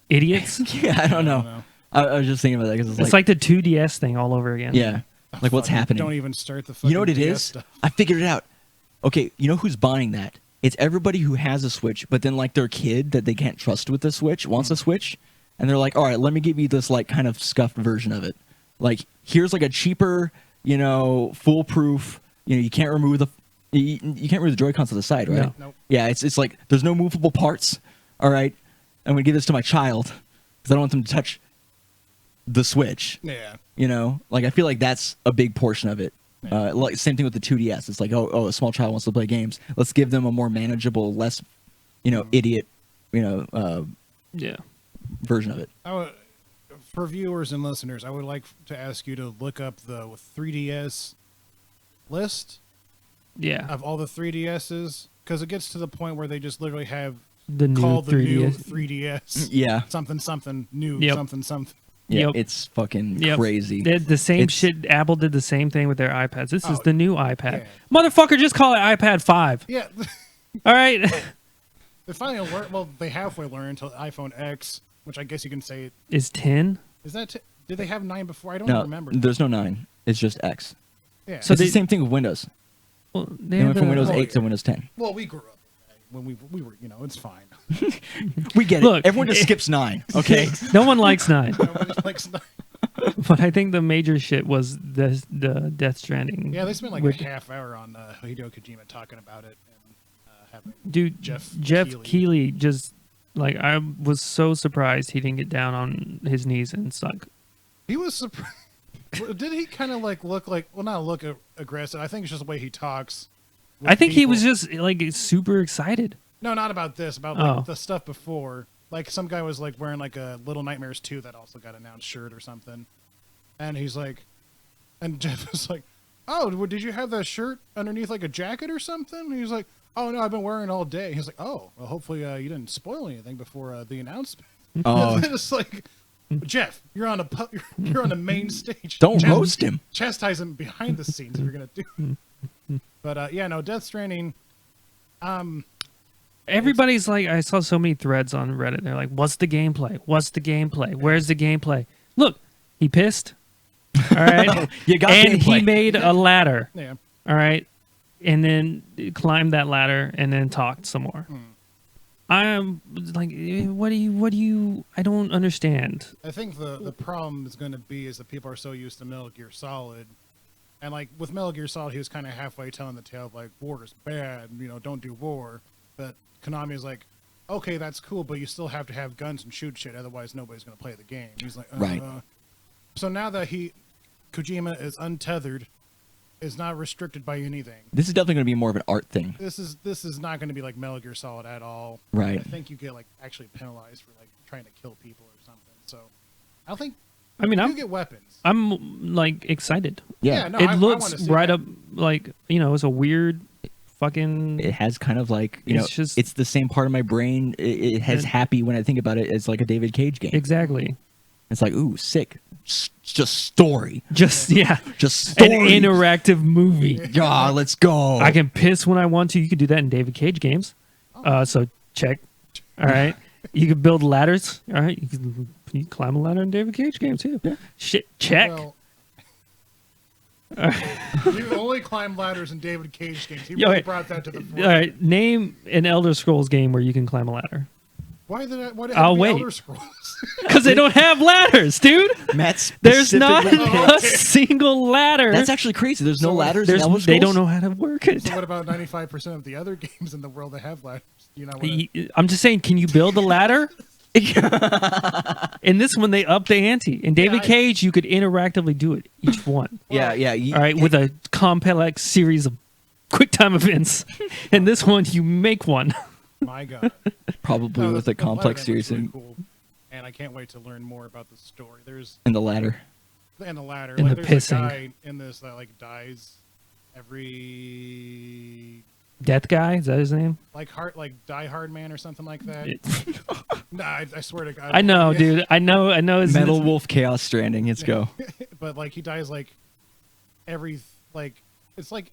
Idiots. Yeah, I don't know. I was just thinking about that because it's like the 2DS thing all over again. Yeah, like what's happening? Don't even start the fucking You know what it DS is? stuff. I figured it out. Okay, you know who's buying that? It's everybody who has a Switch, but then, like, their kid that they can't trust with the Switch wants a Switch, and they're like, all right, let me give you this, like, kind of scuffed version of it. Like, here's, like, a cheaper, foolproof, you can't remove the Joy-Cons to the side, right? No. Nope. Yeah, it's like, there's no movable parts, all right? I'm going to give this to my child, because I don't want them to touch the Switch. Yeah. Like, I feel like that's a big portion of it. Like, same thing with the 2DS. It's like, oh, a small child wants to play games. Let's give them a more manageable, less, idiot, version of it. For viewers and listeners, I would like to ask you to look up the 3DS list. Yeah. Of all the 3DSs, because it gets to the point where they just literally have the new 3DS. Yeah. Something new. Yep. Something. Yeah, it's fucking crazy. The same shit. Apple did the same thing with their iPads. This is the new iPad. Yeah. Motherfucker, just call it iPad 5. Yeah. All right. They finally learned. Well, they halfway learned until iPhone X, which I guess you can say is 10. Is that? Did they have 9 before? I don't remember. There's no 9. It's just X. Yeah. So it's the same thing with Windows. Well, they went from Windows 8 to Windows 10. Well, we grew up when we were, it's fine. We get Look, it. Everyone just skips 9, okay? No one likes 9. Nobody likes 9. But I think the major shit was the Death Stranding. Yeah, they spent like a half hour on Hideo Kojima talking about it and having Jeff Keighley just Like, I was so surprised he didn't get down on his knees and suck. He was surprised. Did he kind of like look like? Well, not look aggressive. I think it's just the way he talks. I think he people. was just like super excited. No, not about this. About like the stuff before. Like some guy was like wearing like a Little Nightmares 2 that also got announced shirt or something, and he's like, and Jeff was like, "Oh, did you have that shirt underneath like a jacket or something?" And he's like, "Oh no, I've been wearing it all day." He's like, "Oh, well, hopefully you didn't spoil anything before the announcement." Oh, It's like, Jeff, you're on you're on the main stage. don't roast him. Chastise him behind the scenes if you're gonna do it. But yeah, no, Death Stranding. Everybody's like, I saw so many threads on Reddit. They're like, "What's the gameplay? What's the gameplay? Where's the gameplay?" Look, he pissed. All right, You got and gameplay. he made a ladder. Yeah. All right, and then climbed that ladder and then talked some more. I'm like, what do you? I don't understand. I think the problem is going to be is that people are so used to Metal Gear Solid, and like with Metal Gear Solid, he was kind of halfway telling the tale of like war is bad, don't do war. But Konami is like, okay, that's cool, but you still have to have guns and shoot shit, otherwise nobody's going to play the game. He's like, Right. So now that Kojima is untethered, is not restricted by anything. This is definitely going to be more of an art thing. This is not going to be like Metal Gear Solid at all. Right. I think you get like actually penalized for like trying to kill people or something. So I think I mean, you get weapons. I'm like excited. Yeah, no, It I looks wanna see right that. up like it's a weird fucking. it has kind of like It's it's the same part of my brain. It has And- happy when I think about it as like a David Cage game. Exactly. It's like, ooh, sick. Just story. Just Just an story. interactive movie. Yeah, let's go. I can piss when I want to. You could do that in David Cage games. So check. All right. You could build ladders. All right. You can climb a ladder in David Cage games too. Yeah. Shit. Check. Well, you only climb ladders in David Cage games. He Yeah, really right. brought that to the All forefront. right. Name an Elder Scrolls game where you can climb a ladder. Why did it I'll have to be wait. Elder Scrolls? Because they don't have ladders, dude. Matt's There's not specifically a picked- single ladder. That's actually crazy. There's no So ladders. in There's, Elder they don't Scrolls? know how to work it. So what about 95% of the other games in the world that have ladders? Wanna... I'm just saying, can you build a ladder? In this one, they up the ante. In David I- Cage, you could interactively do it, each one. Yeah. All right, with a complex series of quick time events. In this one, you make one. My God. Probably No, with the a complex ladder game series looks and, really cool, and I can't wait to learn more about the story. There's and the ladder. and the ladder. And like the there's a pissing. guy in this that like dies every Death Guy, is that his name? like Die Hard Man or something like that. It- Nah, I swear to God. I know, dude. I know. His Metal Wolf Chaos Stranding. Let's go. But like he dies like every it's like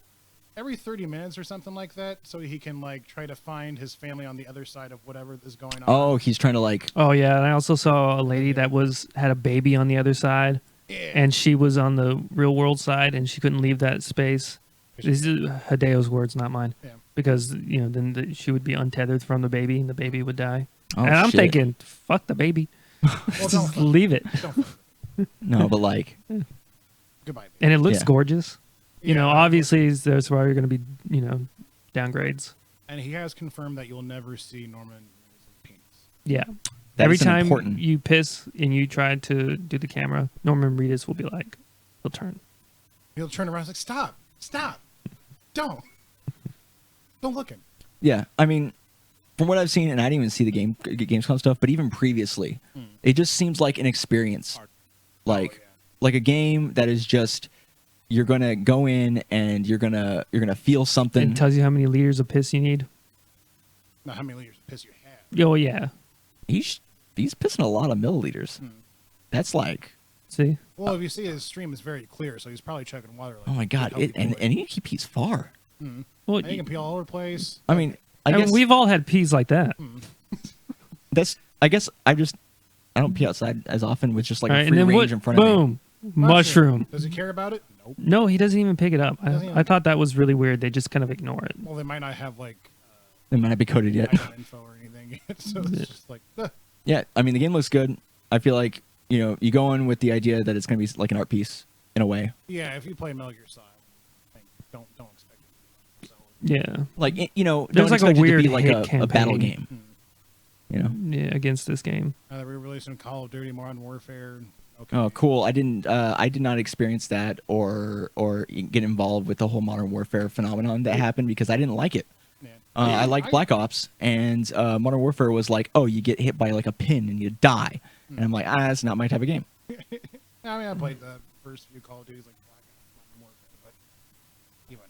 every 30 minutes or something like that, so he can like try to find his family on the other side of whatever is going on. Oh, he's trying to like. Oh yeah, and I also saw a lady that had a baby on the other side, Yeah. and she was on the real world side, and she couldn't leave that space. These are Hideo's words, not mine. Yeah. Because then she would be untethered from the baby, and the baby would die. Oh, and I'm shit. thinking, fuck the baby, Well, just don't, leave it. don't No, but like. goodbye. And it looks Yeah. gorgeous. You know, Yeah. obviously there's why you're going to be, downgrades. And he has confirmed that you'll never see Norman Reedus' penis. Yeah. That Every is an time important- you piss and you try to do the camera, Norman Reedus will be like, he'll turn. He'll turn around and say, Stop. Don't look him. Yeah, I mean, from what I've seen, and I didn't even see the Gamescom stuff, but even previously, it just seems like an experience, Hard. like Oh, yeah. like a game that is just you're gonna go in and you're gonna feel something. It tells you how many liters of piss you need. Not how many liters of piss you have. Oh, yeah. He's pissing a lot of milliliters. That's like, See? Well, if you see his stream is very clear, so he's probably chugging water. Like, oh my god, how he and do it. he pees far. Well, And he can pee all over the place. I mean, I and guess we've all had peas like that. I guess I don't pee outside as often with just like All a right, free and then range in front of me. boom, mushroom. Does he care about it? Nope. No, he doesn't even pick it up. Doesn't even- I thought that was really weird. They just kind of ignore it. Well, they might not have like It might not be coded yet. item info or anything yet, so it's just like, Yeah, I mean the game looks good. I feel like you go in with the idea that it's gonna be like an art piece in a way. yeah. If you play Metal Gear Solid, like, don't expect it. So, Yeah. Like There's don't like a expect it to weird be like hit a battle campaign. game. You know. Yeah, against this game. They're releasing Call of Duty Modern Warfare. Okay. Oh, cool! I did not experience that or get involved with the whole Modern Warfare phenomenon that happened because I didn't like it. Yeah. I like Black Ops, and Modern Warfare was like, oh, you get hit by like a pin and you die, and I'm like, that's not my type of game. I mean, I played the first few Call of Duties like Black Ops, Modern Warfare, but even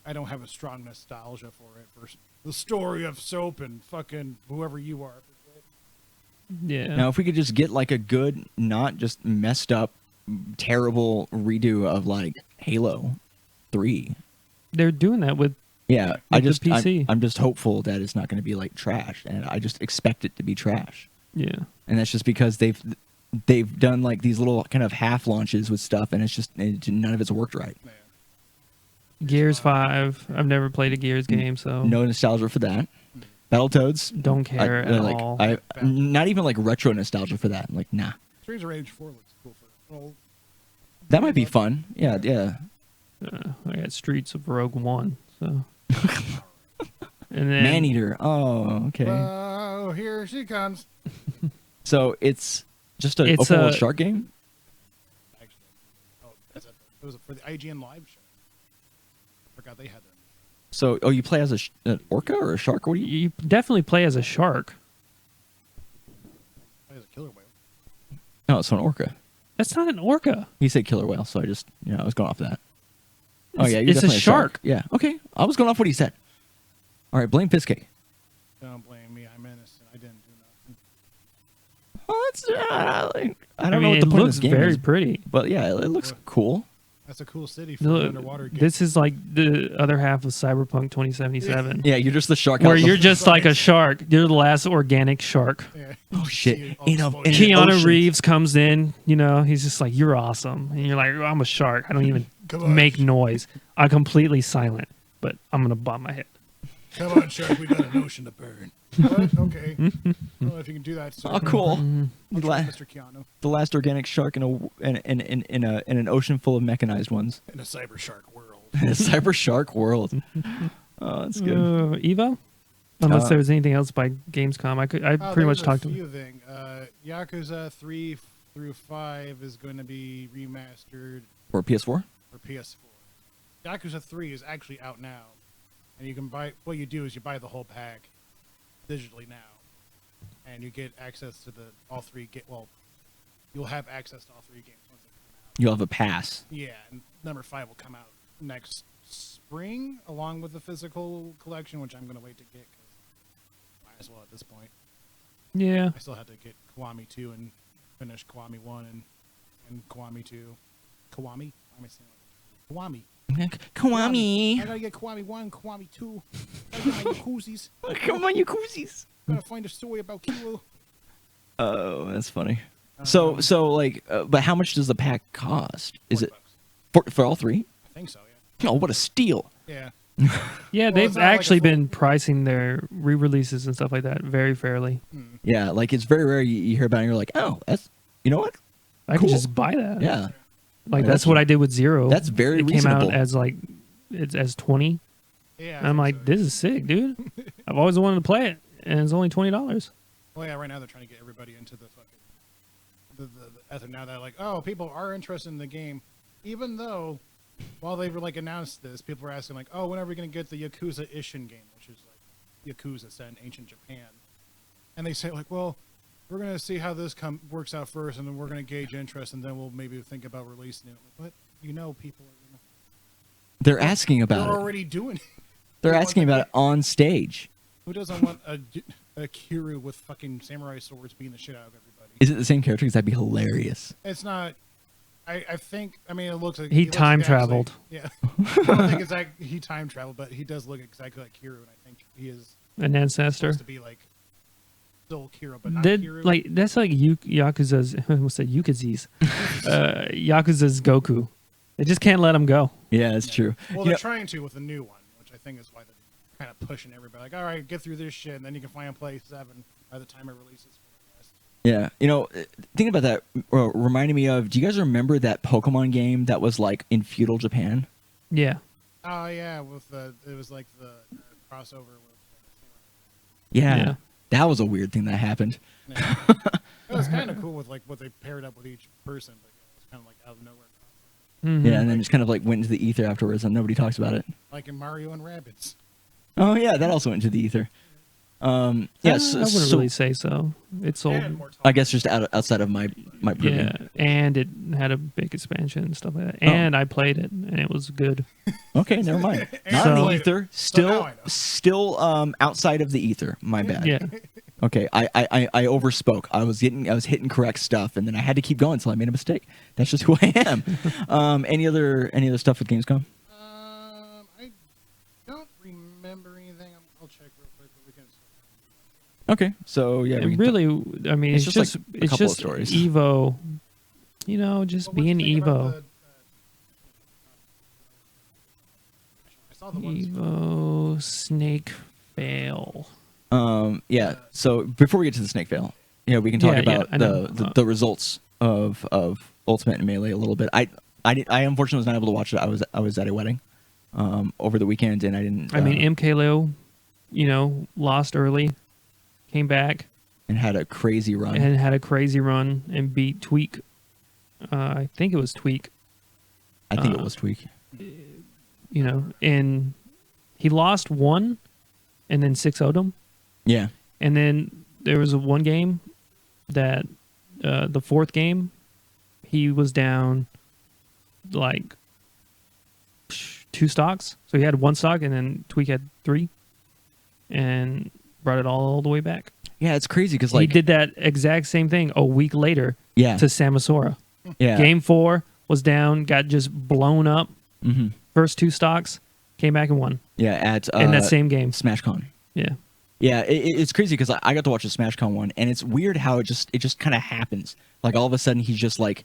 I don't have a strong nostalgia for it. For the story of Soap and fucking whoever you are. Yeah. Now, if we could just get like a good, not just messed up, terrible redo of like Halo 3. They're doing that with Yeah, the PC. I'm just hopeful that it's not going to be like trash, and I just expect it to be trash. Yeah. And that's just because they've done like these little kind of half launches with stuff, and none of it's worked right. Man. Gears 5. I've never played a Gears game, so No nostalgia for that. Battletoads, don't care at all. Not even like retro nostalgia for that. I'm like, nah, Streets of Rage 4 looks cool for well, that might be fun. Yeah. I got Streets of Rogue One, so. And then Maneater. Oh, okay. oh, here she comes. So it's just a It's full a- shark game. Actually, it was for the IGN live show. I forgot they had that. So, you play as an orca or a shark? What do you? you definitely play as a shark. As a killer whale. No, it's an orca. That's not an orca. He said killer whale, so I just, I was going off that. Oh It's- yeah, you're it's a definitely shark. Yeah. Okay, I was going off what he said. All right, blame Fizcake. Don't blame me. I'm innocent. I didn't do nothing. Well, it's I don't mean, know what it the point of looks this game very is, pretty. but yeah, it looks cool. That's a cool city for Look, an underwater game. this is like the other half of Cyberpunk 2077. Yeah, you're just the shark. Where out you're the- just like a shark. You're the last organic shark. Yeah. Oh, shit. See it all You know, explode. in an Keanu ocean. Reeves comes in, he's just like, you're awesome. And you're like, I'm a shark. I don't even Come on. make noise. I'm completely silent, but I'm going to bob my head. Come on, shark. We got an ocean to burn. What? Okay. I don't know if you can do that. So Oh, cool. I'll try La- Mr. Keanu the last organic shark in an ocean full of mechanized ones. in a cyber shark world. In a cyber shark world. Oh, that's good. Evo? Unless Uh, there was anything else by Gamescom. I pretty much talked a to few things. Yakuza 3 through 5 is going to be remastered Or PS4. for PS4. Yakuza 3 is actually out now, and you can buy. What you do is you buy the whole pack digitally now, and you get access to all three. You'll have access to all three games once they come out. You'll have a pass. Yeah, and number 5 will come out next spring, along with the physical collection, which I'm going to wait to get because might as well at this point. Yeah. I still had to get Kiwami 2 and finish Kiwami 1 and Kiwami 2. Kiwami? Why am I saying like Kiwami? I Kiwami. gotta get Kiwami 1, Kiwami 2. Gotta get my Yakuzis. Come on, you koozies. Gotta find a story about Kilo. Oh, that's funny. So but how much does the pack cost? Is it $40. for all three? I think so, yeah. Oh, what a steal! Yeah. Yeah, Well, they've it's not like actually a full- been pricing their re-releases and stuff like that very fairly. Yeah, like it's very rare you hear about it and you're like, oh, that's, you know what? I Cool. can just buy that. Yeah, Like That's- that's what I did with Zero. that's very It came out reasonable. as like it's as 20. Yeah. And I'm like, this is sick, dude. I've always wanted to play it, and it's only $20. Well, yeah, right now they're trying to get everybody into the fucking. The ethic now they're like, oh, people are interested in the game. Even though, while they were like announced this, people were asking, like, oh, when are we going to get the Yakuza Ishin game, which is like Yakuza set in ancient Japan. And they say, like, well, we're going to see how this works out first, and then we're going to gauge interest, and then we'll maybe think about releasing it. Like, but people are going to. they're asking They're about it. already doing it. They're Who wants asking to about it on stage. Who doesn't want a Kiryu with fucking samurai swords beating the shit out of everybody? Is it the same character? Because that'd be hilarious. It's not. I think. I mean, it looks like He looks time exactly- traveled. Yeah, I don't think it's like he time traveled, but he does look exactly like Kiryu, and I think he is An ancestor. supposed to be like still Kiryu, but not Did Kiryu. like that's like Yakuza's. I almost said Yukazi's. Yakuza's Goku. They just can't let him go. Yeah, that's true. well, You they're know- trying to with the new one, which I think is why they're kind of pushing everybody. Like, all right, get through this shit, and then you can finally play 7 by the time it releases. For the rest. Yeah, thinking about that reminded me of. Do you guys remember that Pokemon game that was like in feudal Japan? Yeah. Oh yeah, with it was like the crossover with. Yeah, Yeah. that was a weird thing that happened. Yeah. It was kind of cool with like what they paired up with each person, but yeah, it was kind of like out of nowhere. Mhm. Yeah, and then just kind of like went into the ether afterwards, and nobody talks about it. Like in Mario and Rabbids. Oh yeah, that also went into the ether. I Yes, wouldn't so really say so. It sold. And more I guess just outside of my purview. Yeah, and it had a big expansion and stuff like that. And I played it, and it was good. Okay, never mind. And Not in so- the ether. So now I know. Still outside of the ether. My bad. Yeah. Okay, I overspoke. I was hitting correct stuff, and then I had to keep going until I made a mistake. That's just who I am. Any other stuff with Gamescom? I don't remember anything. I'll check real quick, but we can. Okay, so yeah, we It can really, I mean, It's it's just just like a it's couple of just stories. Evo. You know, just But what'd being you think about Evo. I saw the ones. Evo snake fail. Yeah. So before we get to the snake veil, yeah, we can talk Yeah, about I know. the results of Ultimate and Melee a little bit. I unfortunately was not able to watch it. I was at a wedding over the weekend, and I didn't. I mean, MKLeo, you know, lost early, came back and had a crazy run. and had a crazy run and beat Tweak. I think it was Tweak. I think it was Tweak. You know, and he lost one, and then 6-0'd him. Yeah. And then there was one game that the fourth game, he was down like 2 stocks. So he had 1 stock, and then Tweak had 3, and brought it all the way back. Yeah, it's crazy because He like did that exact same thing a week later yeah to Samasora. yeah Game 4 was down, got just blown up. hmm First 2 stocks, came back and won yeah at in that same game. SmashCon. Yeah. Yeah, it's crazy because I got to watch the SmashCon one, and it's weird how it just kind of happens. Like all of a sudden he's just like,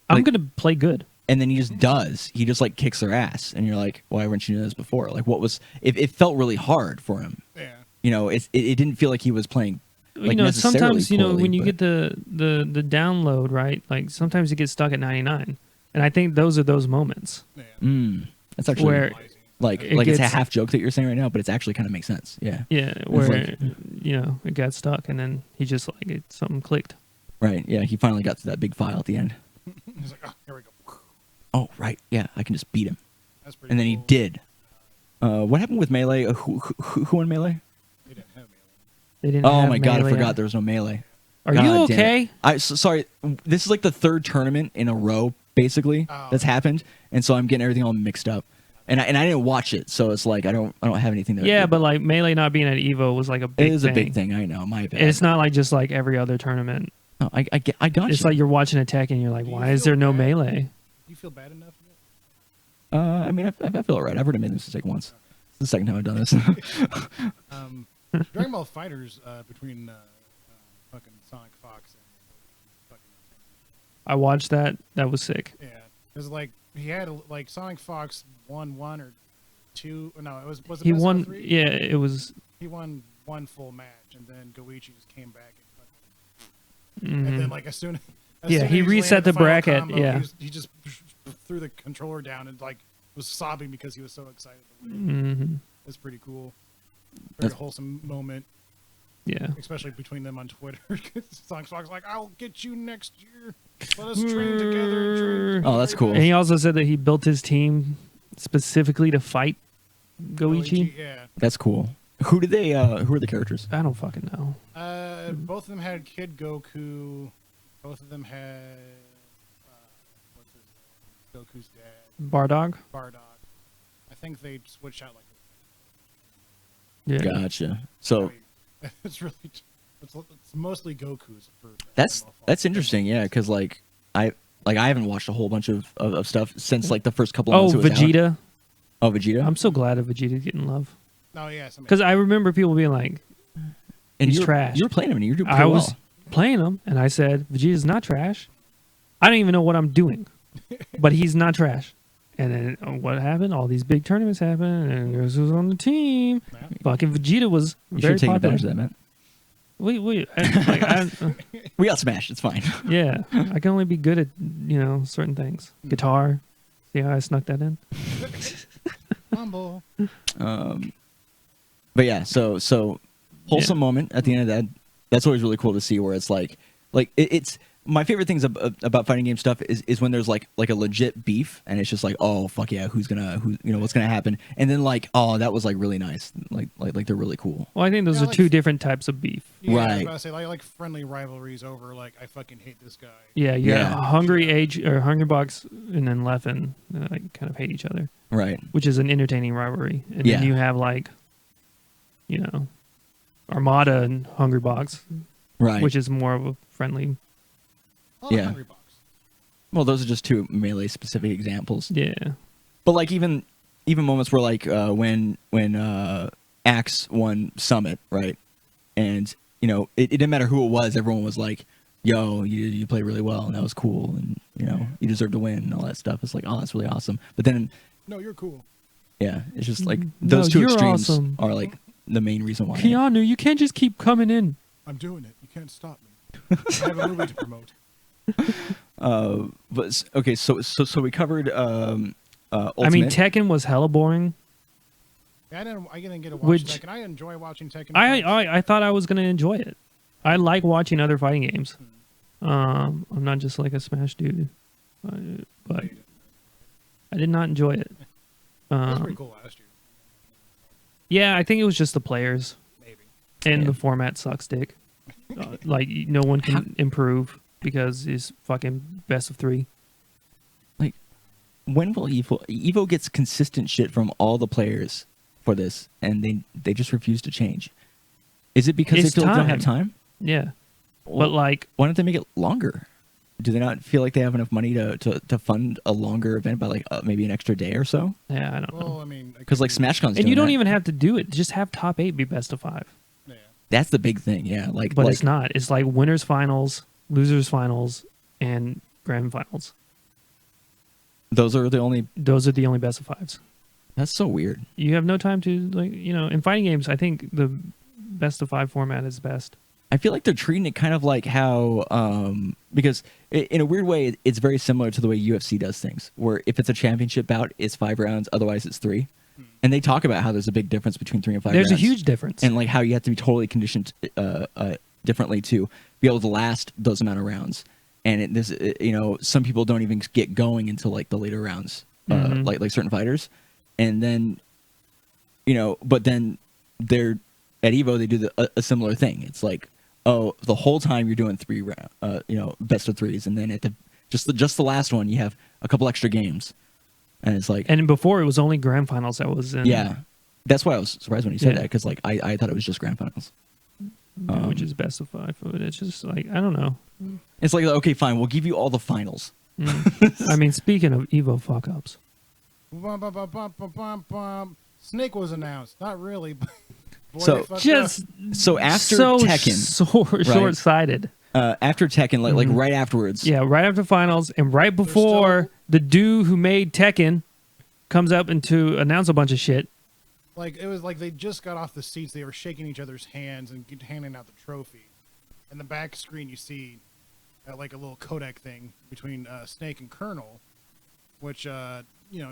I'm Like- going to play good. and then he just does. He just like kicks their ass, and you're like, why weren't you doing this before? Like, what was? It felt really hard for him. Yeah. You know, it didn't feel like he was playing. Like, You know, necessarily sometimes, you know, poorly, when you but- get the download, right? Like sometimes you get stuck at 99. And I think those are those moments Yeah. That's actually where like it it's a gets- half joke that you're saying right now, but it's actually kind of makes sense. Yeah. yeah, where like- you know, it got stuck and then he just like something clicked. Right. Yeah. He finally got to that big file at the end. He's like, oh, here we go. Oh, right. Yeah. I can just beat him. That's pretty. And then he cool. did. What happened with Melee? Who won Melee? They didn't have melee. They didn't Oh have my god, I Melee forgot out. there was no Melee. Are God you damn it. okay? Sorry. This is like the 3rd tournament in a row, basically, Oh. that's happened, and so I'm getting everything all mixed up. And I didn't watch it, so it's like I don't have anything there. Yeah, but like Melee not being at Evo was like a it big is thing. a big thing. I know. My bad. And it's not like just like every other tournament. No, I got It's you. like you're watching a tech and you're like, Do you why is feel there no bad? Melee? You feel bad enough yet? I mean, I feel alright. I've already made this mistake once. It's the second time I've done this. Dragon Ball Fighters between fucking Sonic Fox and fucking. I watched that. That was sick. Yeah, because like he had like Sonic Fox won 1 or 2. No, it was it He best won. of 3? Yeah, it was. He won 1 full match, and then Goichi just came back and mhm. and then like as soon Yeah, as he landed reset the final bracket, combo, yeah. he just threw the controller down and like was sobbing because he was so excited to win. Mhm. It's pretty cool. Very That's- wholesome moment, Yeah. especially between them on Twitter. Sonic Fox like, "I'll get you next year. Let us train together." Oh, that's cool. And he also said that he built his team specifically to fight Goichi. Yeah. That's cool. Who did they? Who are the characters? I don't fucking know. Both of them had Kid Goku. Both of them had what's his name? Goku's dad, Bardog. Bardock. I think they switched out like. Yeah. Gotcha. So It's really it's mostly Goku's. For that's interesting. Yeah, because like I haven't watched a whole bunch of stuff since like the first couple of Oh, months. it was out. Vegeta. Oh, Vegeta. I'm so glad that Vegeta's getting love. Oh yeah, Because I remember people being like, and he's you were, trash. You were playing him, and you were doing pretty I was well. playing him, and I said, Vegeta's not trash. I don't even know what I'm doing, but he's not trash. And then what happened? All these big tournaments happened, and guess who's on the team? Yeah. Fucking Vegeta was You very should take popular. advantage of that, man. We got smashed. It's fine. Yeah, I can only be good at certain things. Guitar. See how I snuck that in? Humble. But yeah, so wholesome moment at the end of that. That's always really cool to see, where it's like it's my favorite things about fighting game stuff is when there's like a legit beef, and it's just like, oh fuck yeah, who what's gonna happen, and then like, oh, that was like really nice, like they're really cool. Well, I think those are two different types of beef. Yeah, right. I was about to say like friendly rivalries over like I fucking hate this guy. Yeah, Hungry Box and then Leffen like kind of hate each other. Right. Which is an entertaining rivalry, and then you have like, Armada and Hungry Box, right, which is more of a friendly. Hungry Box. Well, those are just two Melee specific examples. Yeah. But like even moments where like when Axe won Summit, right, and it didn't matter who it was, everyone was like, yo, you played really well, and that was cool, and you deserve to win and all that stuff. It's like, oh, that's really awesome. But then, no, you're cool. Yeah, it's just like those two extremes are like the main reason why. Keanu, you can't just keep coming in. I'm doing it. You can't stop me. I have a movie to promote. But okay, so we covered. Ultimate. I mean, Tekken was hella boring. Yeah, I didn't get to watch Tekken. I enjoy watching Tekken. I thought I was gonna enjoy it. I like watching other fighting games. I'm not just like a Smash dude, but I did not enjoy it. It was pretty cool last year. Yeah, I think it was just the players. Maybe. And the format sucks dick. Like, no one can improve because it's fucking best of 3. Like, when will EVO gets consistent shit from all the players for this, and they just refuse to change? Is it because they still don't have time? Yeah. Well, but like, why don't they make it longer? Do they not feel like they have enough money to fund a longer event by like maybe an extra day or so? Yeah, I don't know. Well, I mean, because like SmashCon's and you don't that. even have to do it. Just have top 8 be best of 5. Yeah. That's the big thing, yeah. But it's not. It's like winners finals, losers finals, and grand finals. Those are the only best of 5s. That's so weird. You have no time to in fighting games. I think the best of 5 format is best. I feel like they're treating it kind of like how, because in a weird way, it's very similar to the way UFC does things, where if it's a championship bout, it's 5 rounds, otherwise it's 3. And they talk about how there's a big difference between 3 and 5 rounds. There's a huge difference. And like how you have to be totally conditioned differently to be able to last those amount of rounds. And some people don't even get going until like the later rounds, like certain fighters. And then, but then they're, at EVO, they do a similar thing. It's like, oh, the whole time you're doing 3 round, best of 3s, and then at just the last one you have a couple extra games, and it's like. And before it was only grand finals that was in. Yeah, that's why I was surprised when you said that, because like I thought it was just grand finals, which is best of 5. But it's just like, I don't know. It's like, okay, fine, we'll give you all the finals. I mean, speaking of EVO fuck ups, Snake was announced. Not really. But boy, so after Tekken, short-sighted. After Tekken, like right afterwards. Yeah, right after finals, and right before the dude who made Tekken comes up and to announce a bunch of shit. Like, it was like they just got off the seats. They were shaking each other's hands and handing out the trophy. In the back screen, you see like a little codec thing between Snake and Colonel, which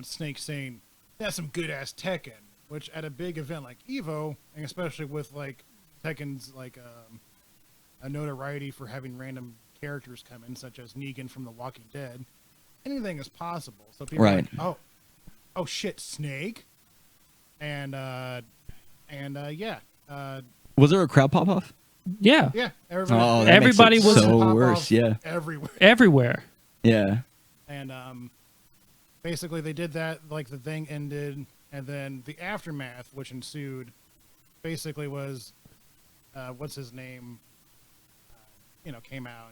Snake saying, "That's some good ass Tekken." Which at a big event like EVO, and especially with like Tekken's like a notoriety for having random characters come in, such as Negan from The Walking Dead, anything is possible. So people are like, oh shit, Snake, and yeah. Was there a crowd pop off? Yeah. Yeah. Everybody was so worse. Yeah. Everywhere. Yeah. And basically they did that. Like the thing ended. And then the aftermath, which ensued, basically was, what's his name, came out.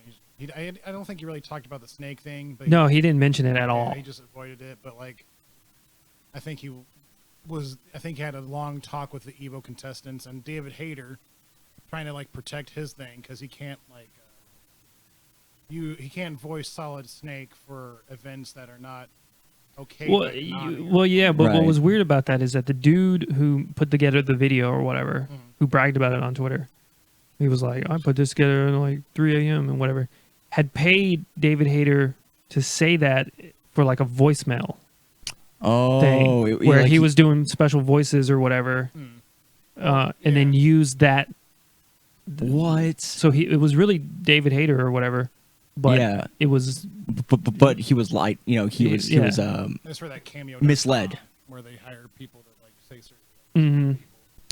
I don't think he really talked about the Snake thing. But no, he didn't mention it at all. He just avoided it. But like, I think he had a long talk with the EVO contestants and David Hayter, trying to like protect his thing because he can't like, he can't voice Solid Snake for events that are not. Okay. Well, yeah, but what was weird about that is that the dude who put together the video or whatever, who bragged about it on Twitter, he was like, "I put this together at like 3 a.m. and whatever," had paid David Hayter to say that for like a voicemail thing, where he was doing special voices or whatever, and then used that What? So it was really David Hayter or whatever, but Yeah. it was But he was light. You know, he was That's for that cameo. misled. Where they hire people to like say certain.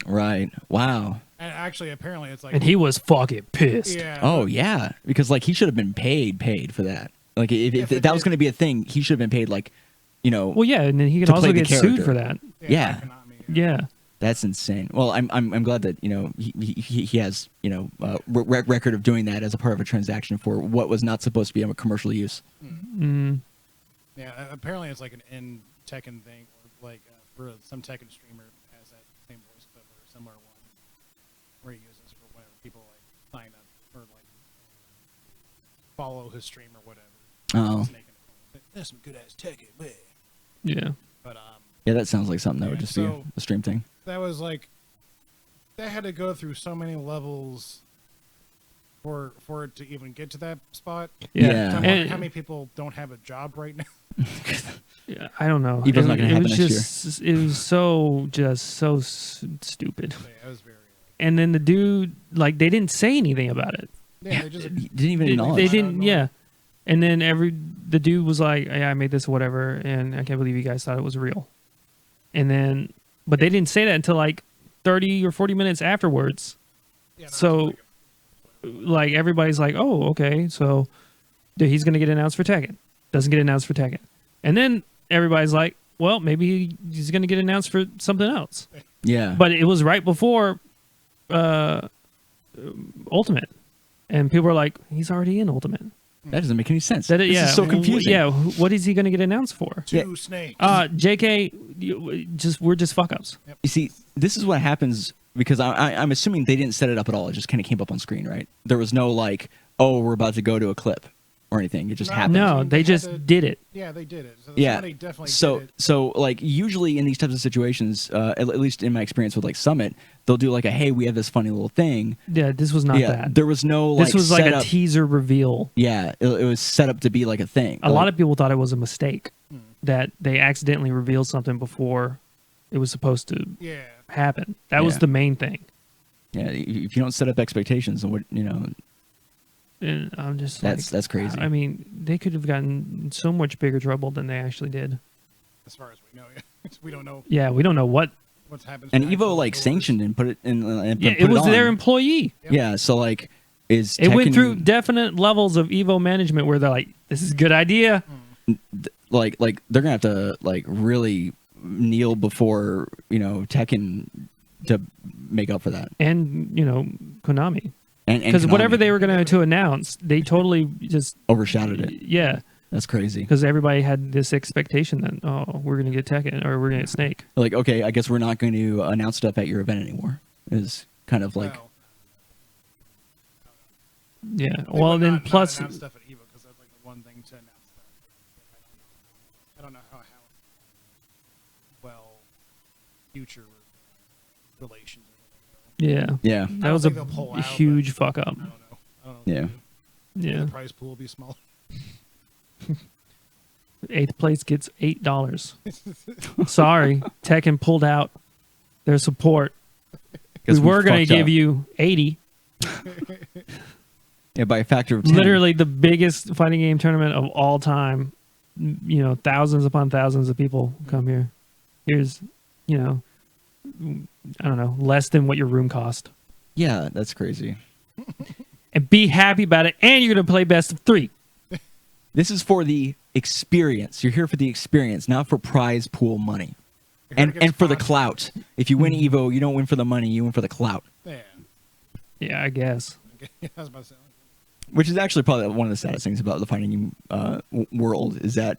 Right. Wow. And actually, apparently, it's like. and he was fucking pissed. Yeah. Oh yeah, because like he should have been paid for that. Like if that was going to be a thing, he should have been paid like, you know. Well, yeah, and then he can to also play the get sued character. for that. Yeah. Konami, Yeah. That's insane. Well, I'm glad that, you know, he has, you know, record of doing that as a part of a transaction for what was not supposed to be a commercial use. Yeah. Apparently, it's like an in Tekken thing, or like for some Tekken streamer has that same voice clip or a similar one, where he uses for whenever people like sign up or like follow his stream or whatever. Oh. That's some good ass Tekken, man. Yeah. But Yeah, that sounds like something that would Yeah, just so- be a stream thing. that was like that had to go through so many levels for it to even get to that spot. Yeah. I wonder And- how many people don't have a job right now. Yeah, I don't know. Evo's not gonna happen was next just, It was so stupid. Yeah, it was very. And then the dude, like, they didn't say anything about it. Yeah, they just He didn't even They acknowledge. didn't. Yeah. And then the dude was like, "Yeah, I made this, whatever," and I can't believe you guys thought it was real. And then, but they didn't say that until like 30 or 40 minutes afterwards. yeah, no, So, it's like, everybody's like, "Oh, okay, so he's gonna get announced for Tekken." Doesn't get announced for Tekken, and then everybody's like, "Well, maybe he's gonna get announced for something else." Yeah. But it was right before Ultimate, and people were like, "He's already in Ultimate." that doesn't make any sense. That This is so confusing. Yeah, what is he going to get announced for? two snakes. JK, we're just fuck ups. You see, this is what happens because I'm assuming they didn't set it up at all. It just kind of came up on screen, right? There was no like, oh, we're about to go to a clip or anything. It just No. happened. No, They they had just to- did it. Yeah, they did it. So Yeah. somebody definitely So did it. so like usually in these types of situations, at least in my experience with like Summit, they'll do like a hey, we have this funny little thing. Yeah, this was not yeah, that. there was no like This was like a setup. teaser reveal. Yeah, it was set up to be like a thing. A lot of people thought it was a mistake Hmm. that they accidentally revealed something before it was supposed to Yeah. happen. That was Yeah. the main thing. yeah. If you don't set up expectations, then what you know, And I'm just that's crazy. I mean, they could have gotten in so much bigger trouble than they actually did. As far as we know, yeah. We don't know Yeah, we don't know what. what's happened. and behind Evo closed like doors. sanctioned and put it in. And Yeah, put it was on. their employee. Yep. Yeah, so like is It went Tekken- through definite levels of Evo management where they're like, "This is a good idea." like they're gonna have to like really kneel before you know Tekken to make up for that. And Konami, And because whatever Konami they were going to announce, they totally just overshadowed it. yeah, That's crazy. because everybody had this expectation that we're going to get Tekken or we're going to get Snake. Like okay, I guess we're not going to announce stuff at your event anymore. Is kind of like Well, Yeah. they Well, would then not plus announce stuff at Evo because that's like the one thing to announce stuff. I don't know how well future relations. yeah, yeah, I that don't was a think they'll pull out, huge but fuck up. I don't know. I don't know. yeah. Yeah. The prize pool will be small. 8th place gets $8. Sorry, Tekken pulled out their support. We 'Cause were going to fucked give up. you 80. Yeah, by a factor of 10. Literally the biggest fighting game tournament of all time. Thousands upon thousands of people come here. Here's, I don't know, less than what your room cost. Yeah, that's crazy. And be happy about it. And you're going to play best of 3. This is for the experience. You're here for the experience, not for prize pool money. You're here to get And for the sponsored. clout. If you win Evo, you don't win for the money, you win for the clout. Yeah. Yeah, I guess. Okay. I was about to say. Which is actually probably one of the saddest things about the fighting game world is that,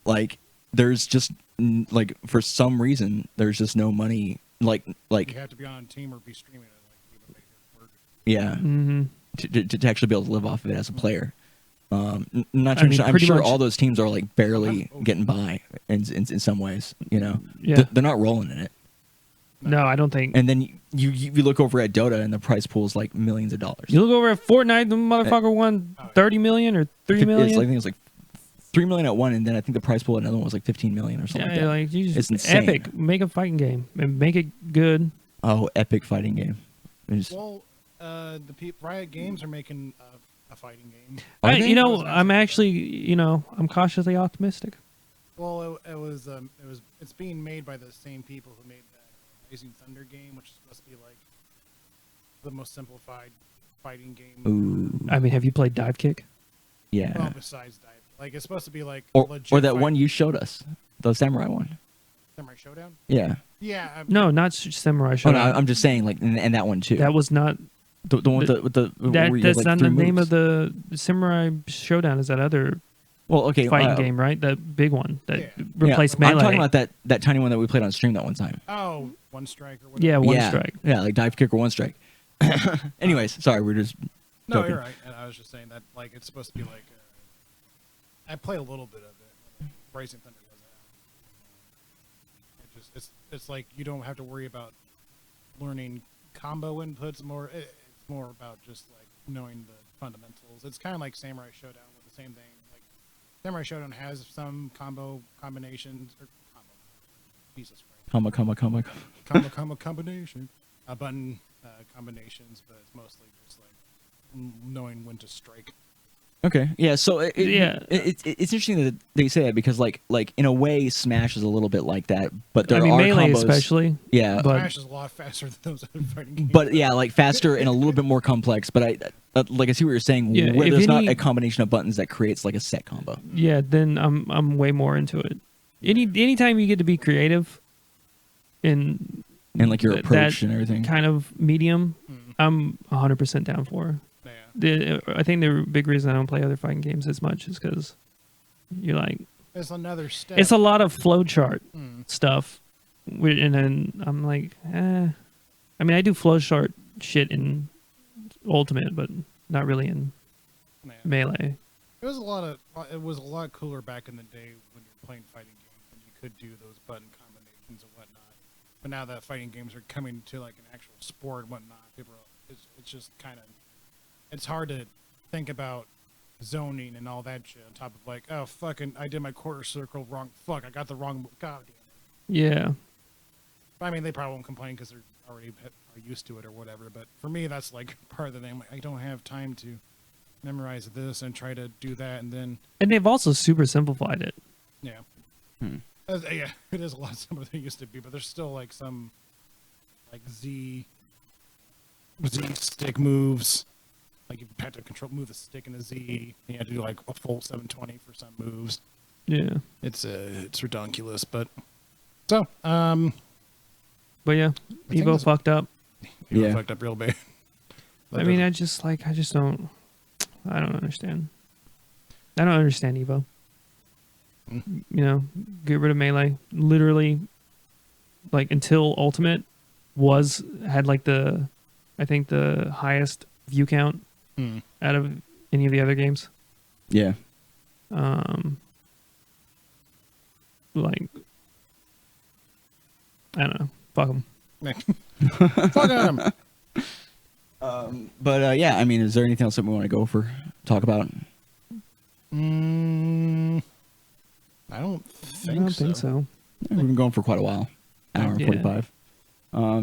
like, there's just like for some reason there's just no money. Like You have to be on a team or be streaming it. Like, even make it work. yeah, Mm-hmm. to actually be able to live off of it as a player. Not I mean, sure, I'm pretty sure much- all those teams are like barely getting by in some ways. Yeah. They're not rolling in it. No, I don't think. And then you look over at Dota and the prize pool is like millions of dollars. You look over at Fortnite, the motherfucker won 30 million or 3 I million. think it's like 3 million at one, and then I think the prize pool at another one was like 15 million or something. Yeah, like that. you just It's insane. epic. Make a fighting game and make it good. Oh, epic fighting game. It's- Well, Riot Games are making a fighting game. Are they? I'm actually, I'm cautiously optimistic. Well, it's being made by the same people who made that Rising Thunder game, which is supposed to be like the most simplified fighting game. Ooh. I mean, have you played Dive Kick? Yeah. Well, besides Dive, like it's supposed to be like Or legit that fight- one you showed us, the samurai one. Samurai Showdown. Yeah. Yeah. No, not Samurai Oh, Showdown. no, I'm just saying, like, and that one too. That was not. the one with the where you have, That's like, not the 3 name moves. of the Samurai Showdown. Is that other well, okay, fighting game, right? That big one that Yeah. replaced yeah, Melee. I'm talking about that tiny one that we played on stream that one time. Oh, One Strike or whatever. Yeah, One yeah. Strike. Yeah, like Dive Kick or One Strike. Anyways, sorry, we're just No, joking. you're right. And I was just saying that like it's supposed to be like. I play a little bit of it. Rising Thunder was out. It's like you don't have to worry about learning combo inputs. It's more about just like knowing the fundamentals. It's kind of like Samurai Showdown with the same thing. Like Samurai Showdown has some combinations or combo. Jesus Christ. Comma. Combination. Button combinations, but it's mostly just like knowing when to strike. Okay, yeah. So Yeah. it's interesting that they say that because like in a way, Smash is a little bit like that, but there I mean, are Melee combos, especially. yeah. But- Smash is a lot faster than those other fighting games. But yeah, like faster and a little bit more complex. But like I see what you're saying. Yeah, where if there's not any- a combination of buttons that creates like a set combo. Yeah, then I'm way more into it. Anytime you get to be creative in And like your that approach and everything. kind of medium, Mm. I'm 100% down for. Yeah. I think the big reason I don't play other fighting games as much is because you're like, It's another step. it's a lot of flowchart Mm. stuff, and then I'm like, I mean, I do flowchart shit in Ultimate, but not really in Yeah. Melee. It was a lot cooler back in the day when you were playing fighting games and you could do those button combinations and whatnot. But now that fighting games are coming to like an actual sport and whatnot, it's just kind of, it's hard to think about zoning and all that shit on top of like, oh fucking, I did my quarter circle wrong. Fuck, I got the wrong. God damn it. Yeah. I mean, they probably won't complain because they're already are used to it or whatever. But for me, that's like part of the thing. Like, I don't have time to memorize this and try to do that, and then And they've also super simplified it. yeah, Hmm. yeah, it is a lot simpler than it used to be. But there's still like some like Z stick moves. Like you have to move the stick in a Z. And you have to do like a full 720 for some moves. Yeah. It's ridiculous, but so But yeah, I think Evo that's- fucked up. you Yeah. fucked up real bad. I mean, I just don't understand. I don't understand Evo. Mm. Get rid of Melee. Literally, like until Ultimate had like I think the highest view count Mm. out of any of the other games. Yeah. Like, I don't know. Fuck them. Fuck him. But yeah, I mean, is there anything else that we want to talk about? I don't I don't think so. Yeah, we've been going for quite a while, hour and Yeah. 45.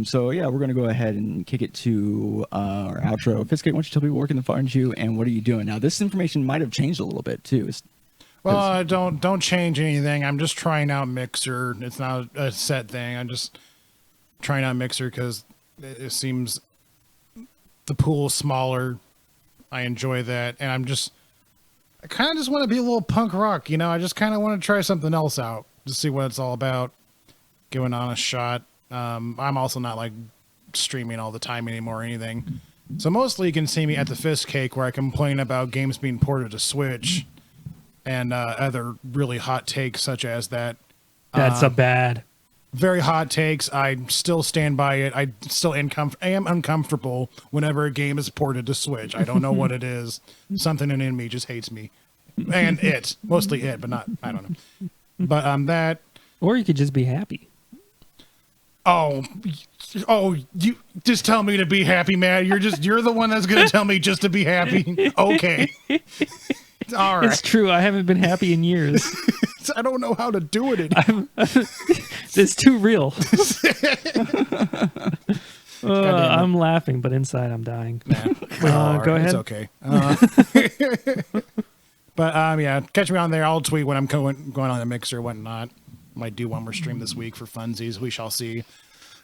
So yeah, we're gonna go ahead and kick it to our outro. Fiskate, why don't you tell people where can they find you and what are you doing now? This information might have changed a little bit too. Well, don't change anything. I'm just trying out Mixer. It's not a set thing. I'm just trying out Mixer because it seems the pool is smaller. I enjoy that, and I kind of just want to be a little punk rock. I just kind of want to try something else out to see what it's all about. Give an honest shot. I'm also not like streaming all the time anymore or anything. So mostly you can see me at the Fist Cake where I complain about games being ported to Switch and other really hot takes such as that. That's a bad. Very hot takes. I still stand by it. I still am uncomfortable whenever a game is ported to Switch. I don't know what it is. Something in me just hates me. And mostly it, but not, I don't know. But that. Or you could just be happy. Oh, you just tell me to be happy, man. You're the one that's going to tell me just to be happy. Okay. All right. It's true. I haven't been happy in years. I don't know how to do it. It's too real. I'm laughing, but inside I'm dying. Nah, Go ahead. It's okay. But yeah, catch me on there. I'll tweet when I'm going on the mixer, whatnot. Might do one more stream this week for funsies. We shall see.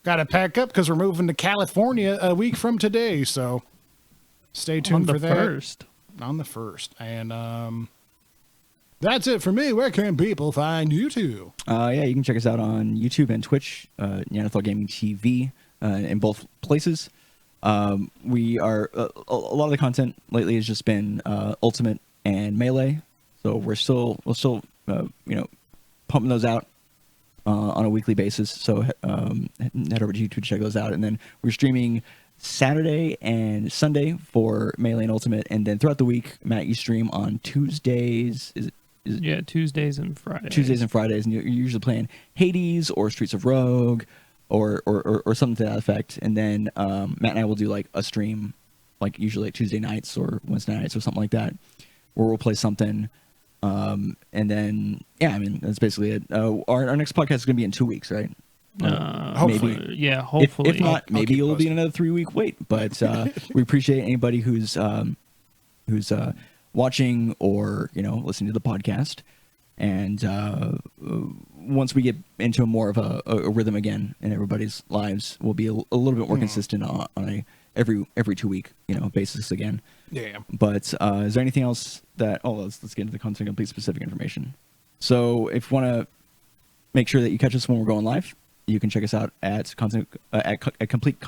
Got to pack up because we're moving to California a week from today. So stay tuned for that. On the 1st. And that's it for me. Where can people find you two? Yeah, you can check us out on YouTube and Twitch, Neanderthal Gaming TV, in both places. We are a lot of the content lately has just been Ultimate and Melee, so we'll still pumping those out on a weekly basis. So head over to YouTube to check those out, and then we're streaming Saturday and Sunday for Melee and Ultimate, and then throughout the week, Matt, you stream on Tuesdays. Yeah, Tuesdays and Fridays. Tuesdays and Fridays, and you're usually playing Hades or Streets of Rogue or something to that effect. And then Matt and I will do like a stream, like usually like Tuesday nights or Wednesday nights or something like that, where we'll play something. And then, yeah, I mean, that's basically it. Our next podcast is going to be in 2 weeks, right? Hopefully. Maybe. Yeah, hopefully. If not, maybe it'll be another 3-week wait. But we appreciate anybody who's watching or listening to the podcast. And once we get into more of a rhythm again in everybody's lives, we'll be a little bit more consistent on a every 2 week basis again. Yeah. But is there anything else that? Oh, let's get into the Content Complete specific information. So if you want to make sure that you catch us when we're going live, you can check us out at Complete Podcast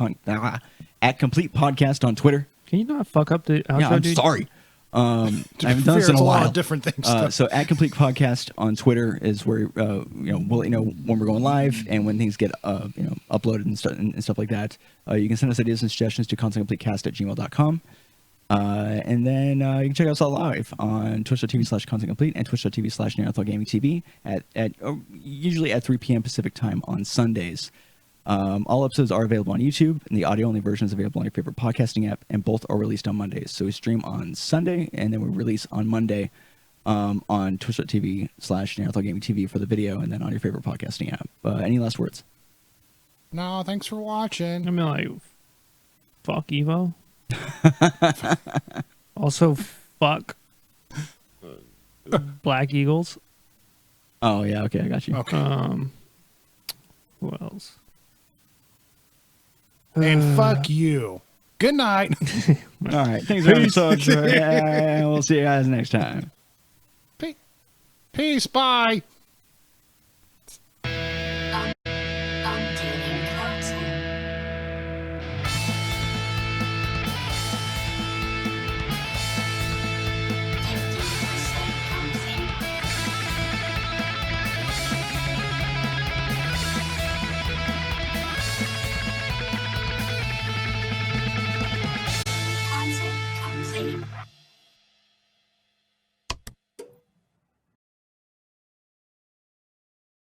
on Twitter. Can you not fuck up the outro, Yeah, I'm dude? sorry. I haven't done this in a while. Lot of different things. So at Complete Podcast on Twitter is where we'll let you know when we're going live and when things get uploaded and stuff like that. You can send us ideas and suggestions to contentcompletecast@gmail.com. And then you can check us out live on twitch.tv/contentcomplete and twitch.tv/NeanderthalGamingTV at usually at 3 p.m. Pacific time on Sundays. All episodes are available on YouTube, and the audio-only version is available on your favorite podcasting app, and both are released on Mondays. So we stream on Sunday, and then we release on Monday on twitch.tv/NeanderthalGamingTV for the video, and then on your favorite podcasting app. Any last words? No, thanks for watching. I mean, like, fuck EVO. Also, fuck Black Eagles. Oh, yeah, okay, I got you. Okay. Who else? And fuck you. Good night. All right, thanks for having us. We'll see you guys next time. Peace. Bye.